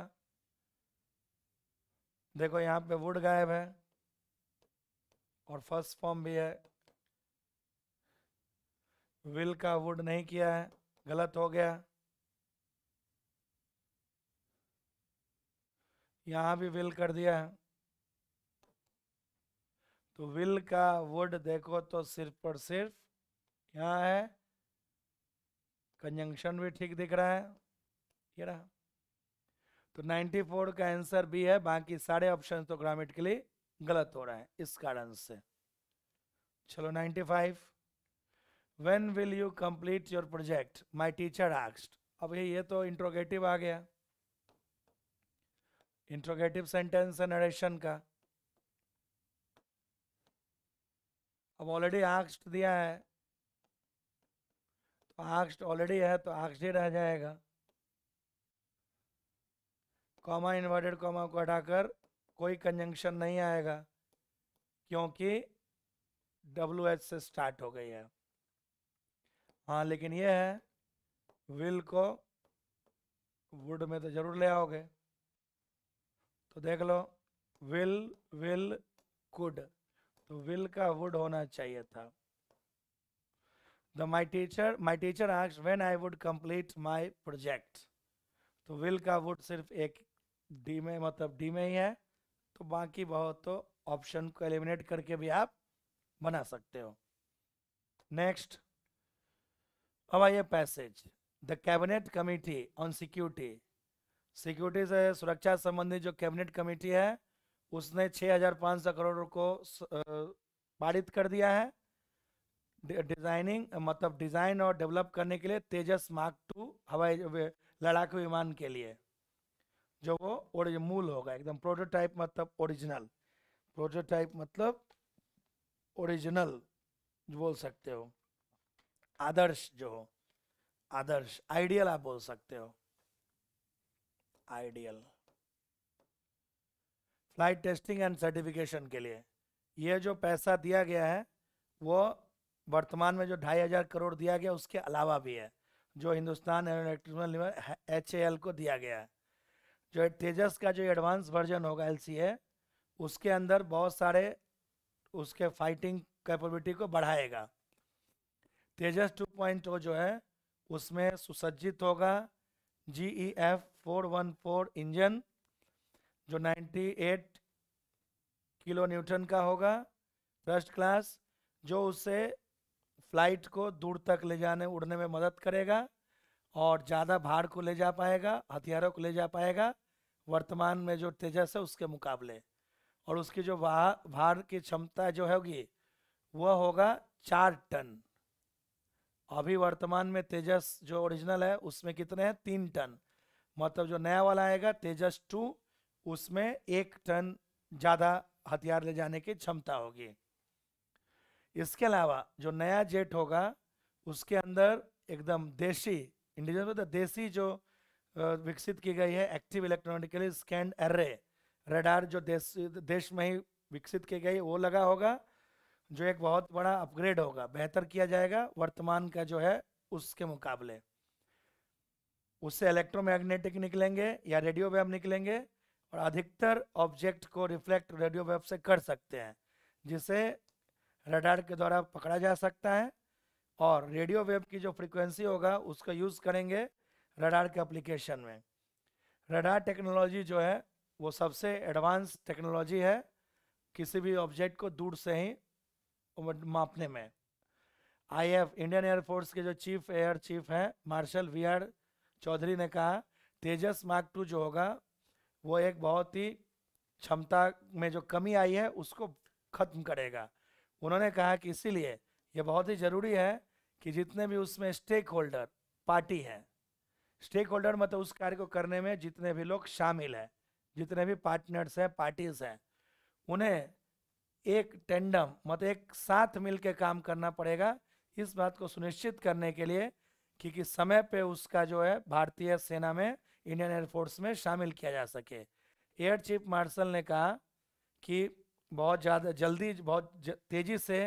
देखो यहाँ पे वुड गायब है और फर्स्ट फॉर्म भी है, विल का वुड नहीं किया है, गलत हो गया। यहाँ भी विल कर दिया है, तो विल का वुड देखो तो सिर्फ पर सिर्फ यहाँ है, कंजंक्शन भी ठीक दिख रहा है, ये रहा। तो 94 का आंसर भी है, बाकी सारे ऑप्शन तो ग्रामेटिकली गलत हो रहा है इस कारण से। चलो 95, when will you complete your project my teacher asked. अब ये तो इंट्रोगेटिव आ गया, इंट्रोगेटिव सेंटेंस है नरेशन का। अब ऑलरेडी आस्क्ड दिया है तो आस्क्ड ऑलरेडी है तो आस्क्ड ही रह जाएगा, कॉमा इन्वर्टेड कॉमा को हटाकर कोई कंजंक्शन नहीं आएगा क्योंकि WH से स्टार्ट हो गई है। हाँ लेकिन ये है विल को वुड में तो जरूर ले आओगे, तो देख लो विल कुड, तो विल का वुड होना चाहिए था। my teacher asked when I would complete my project, तो विल का वुड सिर्फ एक डी में मतलब डी में ही है, तो बाकी बहुत तो ऑप्शन को एलिमिनेट करके भी आप बना सकते हो। नेक्स्ट, अब आइए passage, the cabinet committee on security, security से सुरक्षा संबंधी जो कैबिनेट कमेटी है उसने 6,500 करोड़ को पारित कर दिया है डिजाइनिंग मतलब डिजाइन और डेवलप करने के लिए तेजस मार्क 2 हवाई लड़ाकू विमान के लिए, जो वो मूल होगा एकदम, प्रोटोटाइप मतलब ओरिजिनल, प्रोटोटाइप मतलब ओरिजिनल बोल सकते हो, आदर्श जो हो, आदर्श आइडियल आप बोल सकते हो, ideal. Flight testing and certification के लिए ये जो पैसा दिया गया है वो वर्तमान में जो 2,500 करोड़ दिया गया उसके अलावा भी है, जो हिंदुस्तान एरोनॉटिकल HAL को दिया गया है। जो तेजस का जो एडवांस वर्जन होगा LCA, उसके अंदर बहुत सारे उसके फाइटिंग कैपेबिलिटी को बढ़ाएगा। तेजस 2.0 जो है उसमें सुसज्जित होगा GEF 414 इंजन जो 98 किलो न्यूटन का होगा, फर्स्ट क्लास, जो उससे फ्लाइट को दूर तक ले जाने उड़ने में मदद करेगा और ज़्यादा भार को ले जा पाएगा, हथियारों को ले जा पाएगा वर्तमान में जो तेजस है उसके मुकाबले। और उसकी जो भार की क्षमता जो होगी वह होगा 4 टन। अभी वर्तमान में तेजस जो ओरिजिनल है उसमें कितने हैं, 3 टन, मतलब जो नया वाला आएगा तेजस 2 उसमें 1 टन ज़्यादा हथियार ले जाने की क्षमता होगी। इसके अलावा जो नया जेट होगा उसके अंदर एकदम देसी इंडिविजुअल मतलब देसी जो विकसित की गई है active electronically scan array radar जो देश में ही विकसित की गई वो लगा होगा, जो एक बहुत बड़ा अपग्रेड होगा, बेहतर किया जाएगा वर्तमान का जो है उसके मुकाबले। उससे इलेक्ट्रोमैग्नेटिक निकलेंगे या रेडियो वेव निकलेंगे, और अधिकतर ऑब्जेक्ट को रिफ्लेक्ट रेडियो वेव से कर सकते हैं, जिसे रडार के द्वारा पकड़ा जा सकता है। और रेडियो वेव की जो फ्रीक्वेंसी होगा उसका यूज़ करेंगे रडार के एप्लीकेशन में। रडार टेक्नोलॉजी जो है वो सबसे एडवांस टेक्नोलॉजी है किसी भी ऑब्जेक्ट को दूर से ही मापने में। आईएफ इंडियन एयरफोर्स के जो चीफ एयर चीफ हैं मार्शल वी.आर. चौधरी ने कहा तेजस मार्क 2 जो होगा वो एक बहुत ही क्षमता में जो कमी आई है उसको खत्म करेगा। उन्होंने कहा कि इसीलिए ये बहुत ही ज़रूरी है कि जितने भी उसमें स्टेक होल्डर पार्टी हैं, स्टेक होल्डर मतलब उस कार्य को करने में जितने भी लोग शामिल हैं, जितने भी पार्टनर्स हैं, पार्टीज हैं, उन्हें एक टेंडम मतलब एक साथ मिलकर काम करना पड़ेगा इस बात को सुनिश्चित करने के लिए कि किस समय पे उसका जो है भारतीय सेना में, इंडियन एयरफोर्स में शामिल किया जा सके। एयर चीफ मार्शल ने कहा कि बहुत ज़्यादा जल्दी बहुत तेज़ी से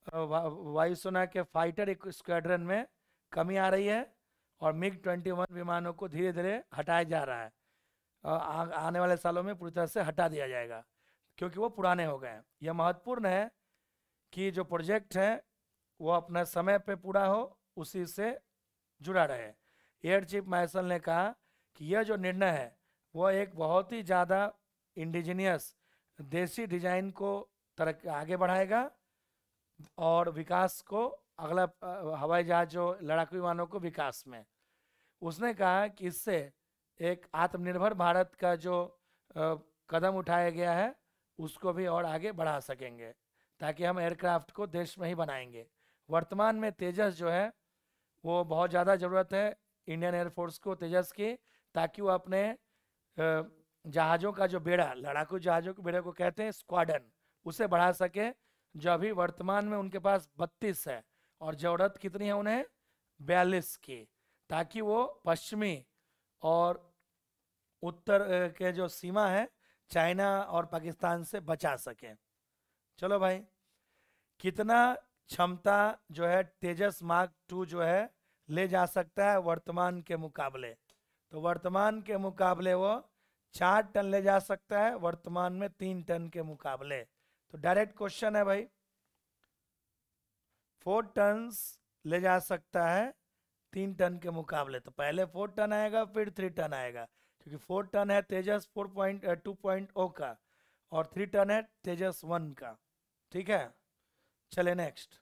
वायुसेना के फाइटर स्क्वाड्रन में कमी आ रही है और MiG-21 विमानों को धीरे धीरे हटाया जा रहा है। आने वाले सालों में पूरी तरह से हटा दिया जाएगा क्योंकि वो पुराने हो गए हैं। यह महत्वपूर्ण है कि जो प्रोजेक्ट है वो अपना समय पे पूरा हो, उसी से जुड़ा रहे। एयर चीफ मार्शल ने कहा कि यह जो निर्णय है वह एक बहुत ही ज़्यादा इंडिजीनियस देसी डिजाइन को आगे बढ़ाएगा और विकास को अगला हवाई जहाज जो लड़ाकू विमानों को विकास में। उसने कहा कि इससे एक आत्मनिर्भर भारत का जो कदम उठाया गया है उसको भी और आगे बढ़ा सकेंगे ताकि हम एयरक्राफ्ट को देश में ही बनाएंगे। वर्तमान में तेजस जो है वो बहुत ज़्यादा ज़रूरत है इंडियन एयरफोर्स को तेजस की, ताकि वो अपने जहाज़ों का जो बेड़ा, लड़ाकू जहाज़ों के बेड़े को कहते हैं स्क्वाड्रन, उसे बढ़ा सके, जो अभी वर्तमान में उनके पास 32 है और ज़रूरत कितनी है उन्हें 42 की, ताकि वो पश्चिमी और उत्तर के जो सीमा है चाइना और पाकिस्तान से बचा सके। चलो भाई, कितना क्षमता जो है तेजस मार्क 2 जो है ले जा सकता है वर्तमान के मुकाबले? तो वर्तमान के मुकाबले वो 4 टन ले जा सकता है, वर्तमान में 3 टन के मुकाबले। तो डायरेक्ट क्वेश्चन है भाई, 4 टन ले जा सकता है 3 टन के मुकाबले, तो पहले 4 टन आएगा फिर 3 टन आएगा, क्योंकि 4 टन है तेजस 2.0 का और 3 टन है तेजस 1 का। ठीक है, चले नेक्स्ट।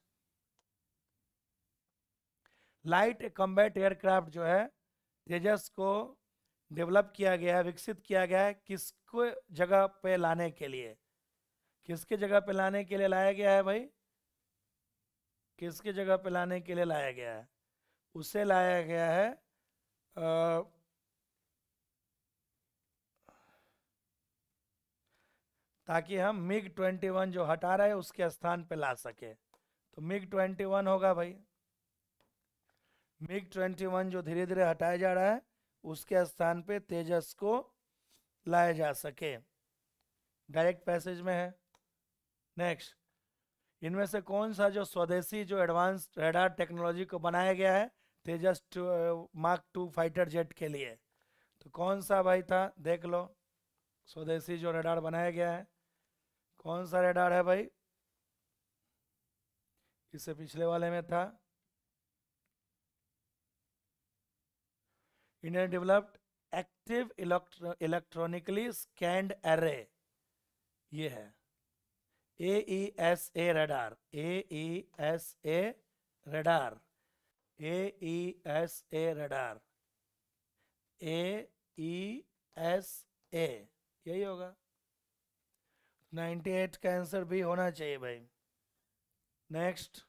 लाइट कॉम्बैट एयरक्राफ्ट जो है तेजस को डेवलप किया गया है, विकसित किया गया है किसको जगह पे लाने के लिए? किसके जगह पे लाने के लिए लाया गया है भाई? किसकी जगह पे लाने के लिए लाया गया है? उसे लाया गया है ताकि हम MiG-21 जो हटा रहे हैं उसके स्थान पे ला सके। तो MiG-21 होगा भाई, MiG-21 जो धीरे धीरे हटाया जा रहा है उसके स्थान पे तेजस को लाया जा सके। डायरेक्ट पैसेज में है। नेक्स्ट, इनमें से कौन सा जो स्वदेशी जो एडवांस रडार टेक्नोलॉजी को बनाया गया है तेजस मार्क 2 फाइटर जेट के लिए? तो कौन सा भाई था, देख लो, स्वदेशी जो रडार बनाया गया है कौन सा रडार है भाई? इससे पिछले वाले में था Indian developed active electronically scanned array, ये है AESA radar, AESA radar, AESA radar, AESA, यही होगा। 98 का आंसर भी होना चाहिए भाई। Next,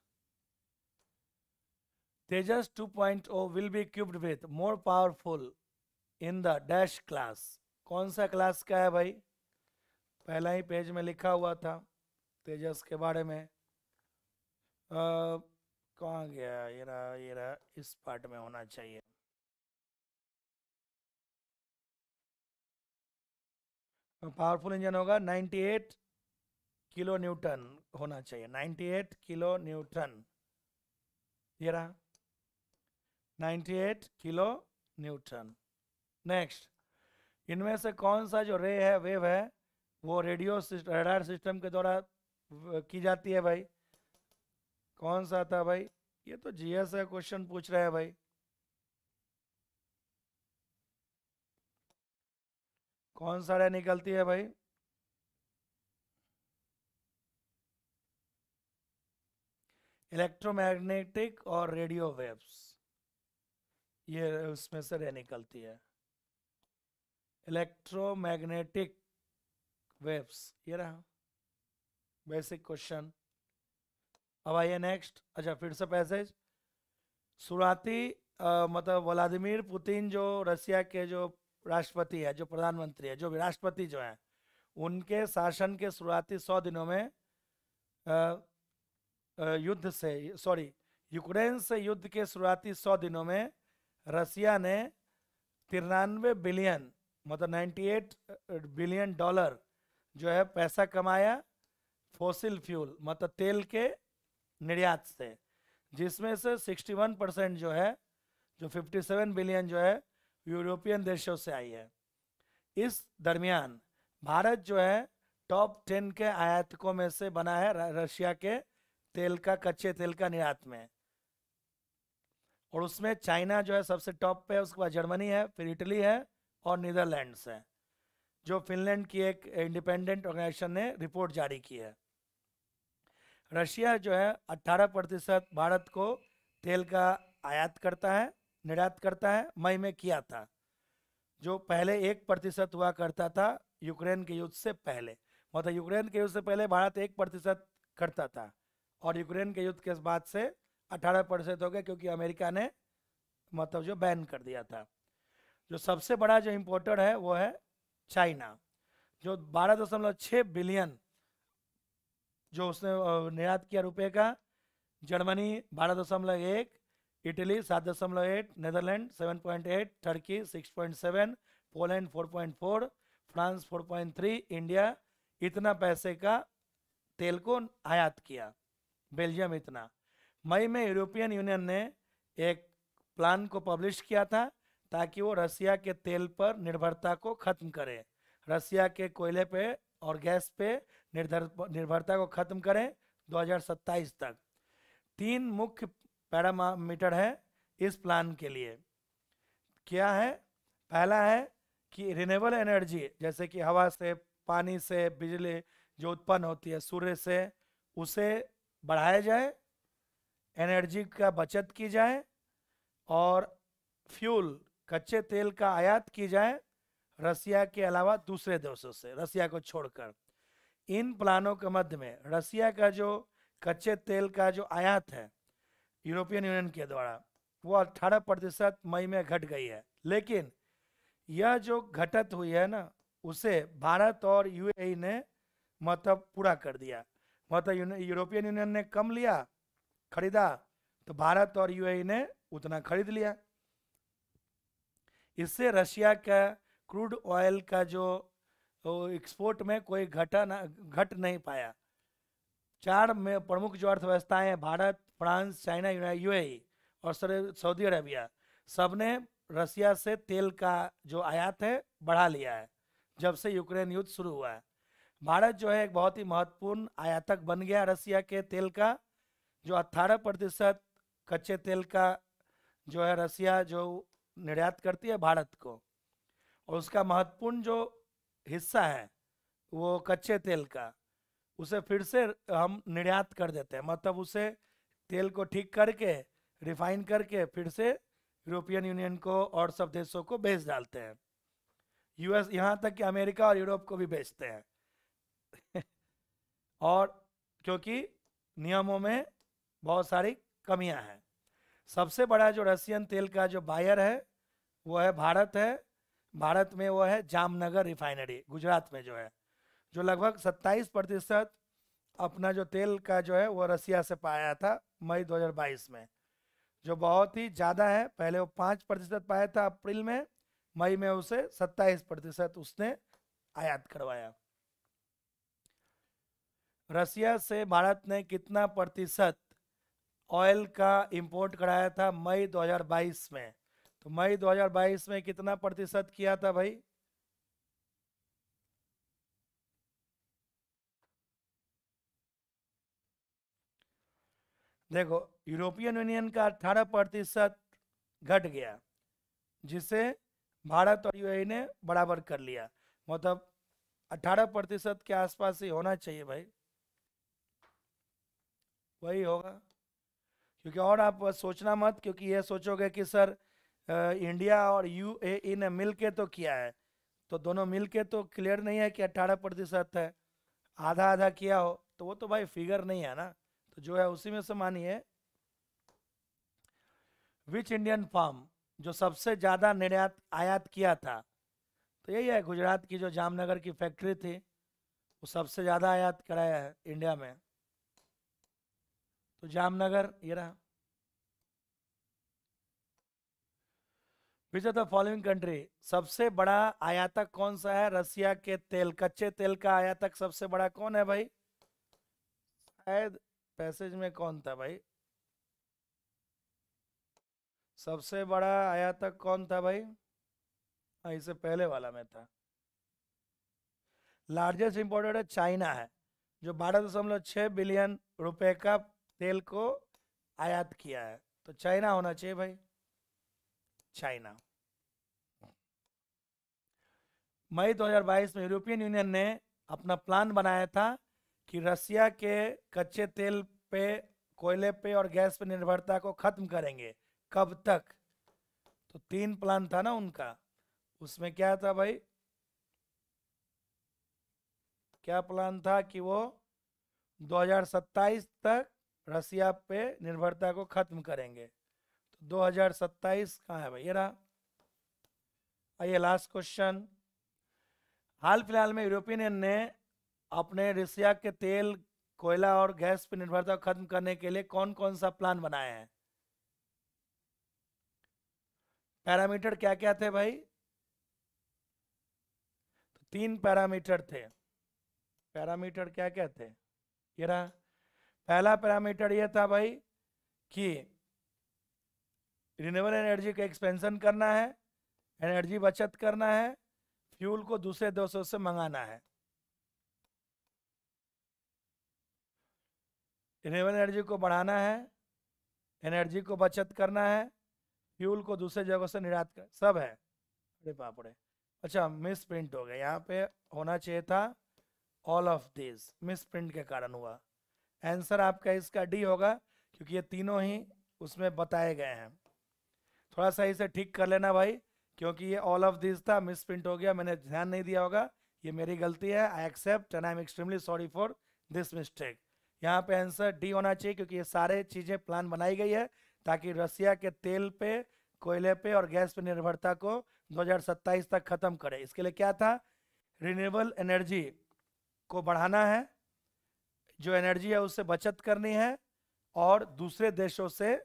Tejas 2.0 will be equipped with more powerful in the dash class. कौन सा क्लास का है भाई? पहला ही पेज में लिखा हुआ था तेजस के बारे में। कहाँ गया? ये रहा, इस पार्ट में होना चाहिए। पावरफुल इंजन होगा 98 किलो न्यूटन होना चाहिए, 98 किलो न्यूटन, ये रहा 98 किलो न्यूटन। नेक्स्ट, इनमें से कौन सा जो रे है, वेव है, वो रेडियो रडार सिस्टम के द्वारा की जाती है भाई? कौन सा था भाई? ये तो जीएस का क्वेश्चन पूछ रहे हैं भाई। कौन सा रे निकलती है भाई? इलेक्ट्रोमैग्नेटिक और रेडियो वेव्स, ये उसमें से रे निकलती है। इलेक्ट्रोमैग्नेटिक वेव्स, ये रहा बेसिक क्वेश्चन। अब आइए नेक्स्ट। अच्छा, फिर से पैसेज। शुरुआती मतलब व्लादिमीर पुतिन जो रसिया के जो राष्ट्रपति है, जो प्रधानमंत्री है, जो भी राष्ट्रपति जो है, उनके शासन के शुरुआती 100 दिनों में युद्ध से, सॉरी, यूक्रेन से युद्ध के शुरुआती 100 दिनों में रसिया ने 93 बिलियन मतलब 98 बिलियन डॉलर जो है पैसा कमाया फॉसिल फ्यूल मतलब तेल के निर्यात से, जिसमें से 61% जो है, जो 57 बिलियन जो है, यूरोपियन देशों से आई है। इस दरमियान भारत जो है टॉप 10 के आयातकों में से बना है रशिया के तेल का, कच्चे तेल का निर्यात में। और उसमें चाइना जो है सबसे टॉप पे है, उसके बाद जर्मनी है, फिर इटली है और नीदरलैंड्स है, जो फिनलैंड की एक इंडिपेंडेंट ऑर्गेनाइजेशन ने रिपोर्ट जारी की है। रशिया जो है 18% भारत को तेल का आयात करता है, निर्यात करता है। मई में किया था, जो पहले 1% हुआ करता था यूक्रेन के युद्ध से पहले। मतलब यूक्रेन के युद्ध से पहले भारत 1% करता था, और यूक्रेन के युद्ध के बाद से 18% हो गया, क्योंकि अमेरिका ने मतलब जो बैन कर दिया था। जो सबसे बड़ा जो इम्पोर्टर है वो है चाइना, जो 12.6 बिलियन जो उसने निर्यात किया रुपए का। Germany 12.1, Italy 7.8, Netherland 7.8, Turkey 6.7, Poland 4.4, France 4.3, India इतना पैसे का तेल को आयात किया, बेल्जियम इतना। मई में यूरोपियन यूनियन ने एक प्लान को पब्लिश किया था ताकि वो रसिया के तेल पर निर्भरता को खत्म करे, रसिया के कोयले पे और गैस पे निर्भरता को खत्म करें 2027 तक। 3 मुख्य पैरामीटर है इस प्लान के लिए। क्या है? पहला है कि रिन्यूएबल एनर्जी, जैसे कि हवा से, पानी से, बिजली जो उत्पन्न होती है सूर्य से, उसे बढ़ाया जाए, एनर्जी का बचत की जाए, और फ्यूल कच्चे तेल का आयात की जाए रसिया के अलावा दूसरे देशों से, रसिया को छोड़कर। इन प्लानों के मध्य में रसिया का जो कच्चे तेल का जो आयात है यूरोपियन यूनियन के द्वारा, वो 18% मई में घट गई है। लेकिन यह जो घटत हुई है ना, उसे भारत और यूएई ने मतलब पूरा कर दिया। मतलब यूरोपियन यूनियन ने कम लिया, खरीदा, तो भारत और यूएई ने उतना खरीद लिया। इससे रशिया का क्रूड ऑयल का जो एक्सपोर्ट में कोई घट नहीं पाया। 4 में प्रमुख जो अर्थव्यवस्थाएं हैं, भारत, फ्रांस, चाइना, यूएई और सऊदी अरेबिया, सबने रसिया से तेल का जो आयात है बढ़ा लिया है जब से यूक्रेन युद्ध शुरू हुआ है। भारत जो है एक बहुत ही महत्वपूर्ण आयातक बन गया रसिया के तेल का। जो 18% कच्चे तेल का जो है रसिया जो निर्यात करती है भारत को, और उसका महत्वपूर्ण जो हिस्सा है वो कच्चे तेल का, उसे फिर से हम निर्यात कर देते हैं। मतलब उसे तेल को ठीक करके, रिफाइन करके, फिर से यूरोपियन यूनियन को और सब देशों को बेच डालते हैं। यूएस, यहाँ तक कि अमेरिका और यूरोप को भी बेचते हैं और क्योंकि नियमों में बहुत सारी कमियां हैं। सबसे बड़ा जो रसियन तेल का जो बायर है वो है भारत है। भारत में वो है जामनगर रिफाइनरी, गुजरात में जो है, जो लगभग 27% अपना जो तेल का जो है वो रसिया से पाया था मई 2022 में, जो बहुत ही ज़्यादा है। पहले वो 5% पाया था अप्रैल में, मई में उसे 27% उसने आयात करवाया। रसिया से भारत ने कितना प्रतिशत ऑयल का इंपोर्ट कराया था मई 2022 में? तो मई 2022 में कितना प्रतिशत किया था भाई? देखो, यूरोपियन यूनियन का 18% घट गया, जिसे भारत और यूएई ने बराबर कर लिया। मतलब 18% के आसपास ही होना चाहिए भाई, वही होगा। क्योंकि और आप सोचना मत, क्योंकि ये सोचोगे कि सर इंडिया और यूएई ने मिल के तो किया है, तो दोनों मिल के तो क्लियर नहीं है कि 18% है। आधा आधा किया हो तो वो तो भाई फिगर नहीं है ना, तो जो है उसी में से मानिए। विच इंडियन फार्म, जो सबसे ज़्यादा निर्यात आयात किया था, तो यही है गुजरात की जो जामनगर की फैक्ट्री थी, वो सबसे ज़्यादा आयात कराया है इंडिया में। तो जामनगर ये रहा। Which of the following country, सबसे बड़ा आयातक कौन सा है रसिया के तेल, कच्चे तेल का आयातक सबसे बड़ा कौन है भाई? शायद पैसेज में कौन था भाई? सबसे बड़ा आयातक कौन था भाई? हाँ, इससे पहले वाला में था। लार्जेस्ट इंपोर्टर है चाइना है, जो 12.6 बिलियन रुपए का तेल को आयात किया है। तो चाइना होना चाहिए भाई, चाइना। मई 2022 में यूरोपियन यूनियन ने अपना प्लान बनाया था कि रसिया के कच्चे तेल पे, कोयले पे और गैस पे निर्भरता को खत्म करेंगे। कब तक? तो 3 प्लान था ना उनका, उसमें क्या था भाई? क्या प्लान था कि वो 2027 तक रसिया पे निर्भरता को खत्म करेंगे। तो 2027 कहाँ है भाई? ये रहा। आइए लास्ट क्वेश्चन। हाल फिलहाल में यूरोपियन यूनियन ने अपने रसिया के तेल, कोयला और गैस पर निर्भरता को खत्म करने के लिए कौन कौन सा प्लान बनाए हैं? पैरामीटर क्या क्या थे भाई? तो 3 पैरामीटर थे। पैरामीटर क्या क्या थे? ये रहा। पहला पैरामीटर ये था भाई कि रिन्यूएबल एनर्जी का एक्सपेंशन करना है, एनर्जी बचत करना है, फ्यूल को दूसरे देशों से मंगाना है। रिन्यूएबल एनर्जी को बढ़ाना है, एनर्जी को बचत करना है, फ्यूल को दूसरे जगहों से निर्यात कर, सब है। अरे बाप रे, अच्छा मिस प्रिंट हो गया, यहाँ पे होना चाहिए था all of this, miss print के कारण हुआ। आंसर आपका इसका डी होगा, क्योंकि ये तीनों ही उसमें बताए गए हैं। थोड़ा सा इसे ठीक कर लेना भाई, क्योंकि ये ऑल ऑफ दिस था, मिस प्रिंट हो गया, मैंने ध्यान नहीं दिया होगा, ये मेरी गलती है। I accept and I am extremely sorry for this mistake. यहाँ पे आंसर डी होना चाहिए, क्योंकि ये सारे चीज़ें प्लान बनाई गई है ताकि रसिया के तेल पे, कोयले पे और गैस पे निर्भरता को 2027 तक खत्म करे। इसके लिए क्या था? रिन्यूएबल एनर्जी को बढ़ाना है, जो एनर्जी है उससे बचत करनी है, और दूसरे देशों से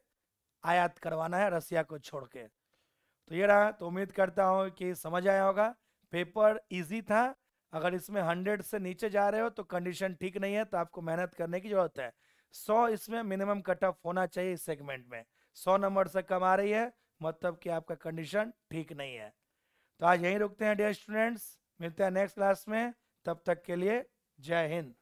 आयात करवाना है रसिया को छोड़ के। तो ये रहा। तो उम्मीद करता हूँ कि समझ आया होगा। पेपर इजी था। अगर इसमें 100 से नीचे जा रहे हो तो कंडीशन ठीक नहीं है, तो आपको मेहनत करने की जरूरत है। 100 इसमें मिनिमम कट ऑफ होना चाहिए इस सेगमेंट में। 100 नंबर से कम आ रही है मतलब कि आपका कंडीशन ठीक नहीं है। तो आज यहीं रुकते हैं डियर स्टूडेंट्स, मिलते हैं नेक्स्ट क्लास में। तब तक के लिए जय हिंद।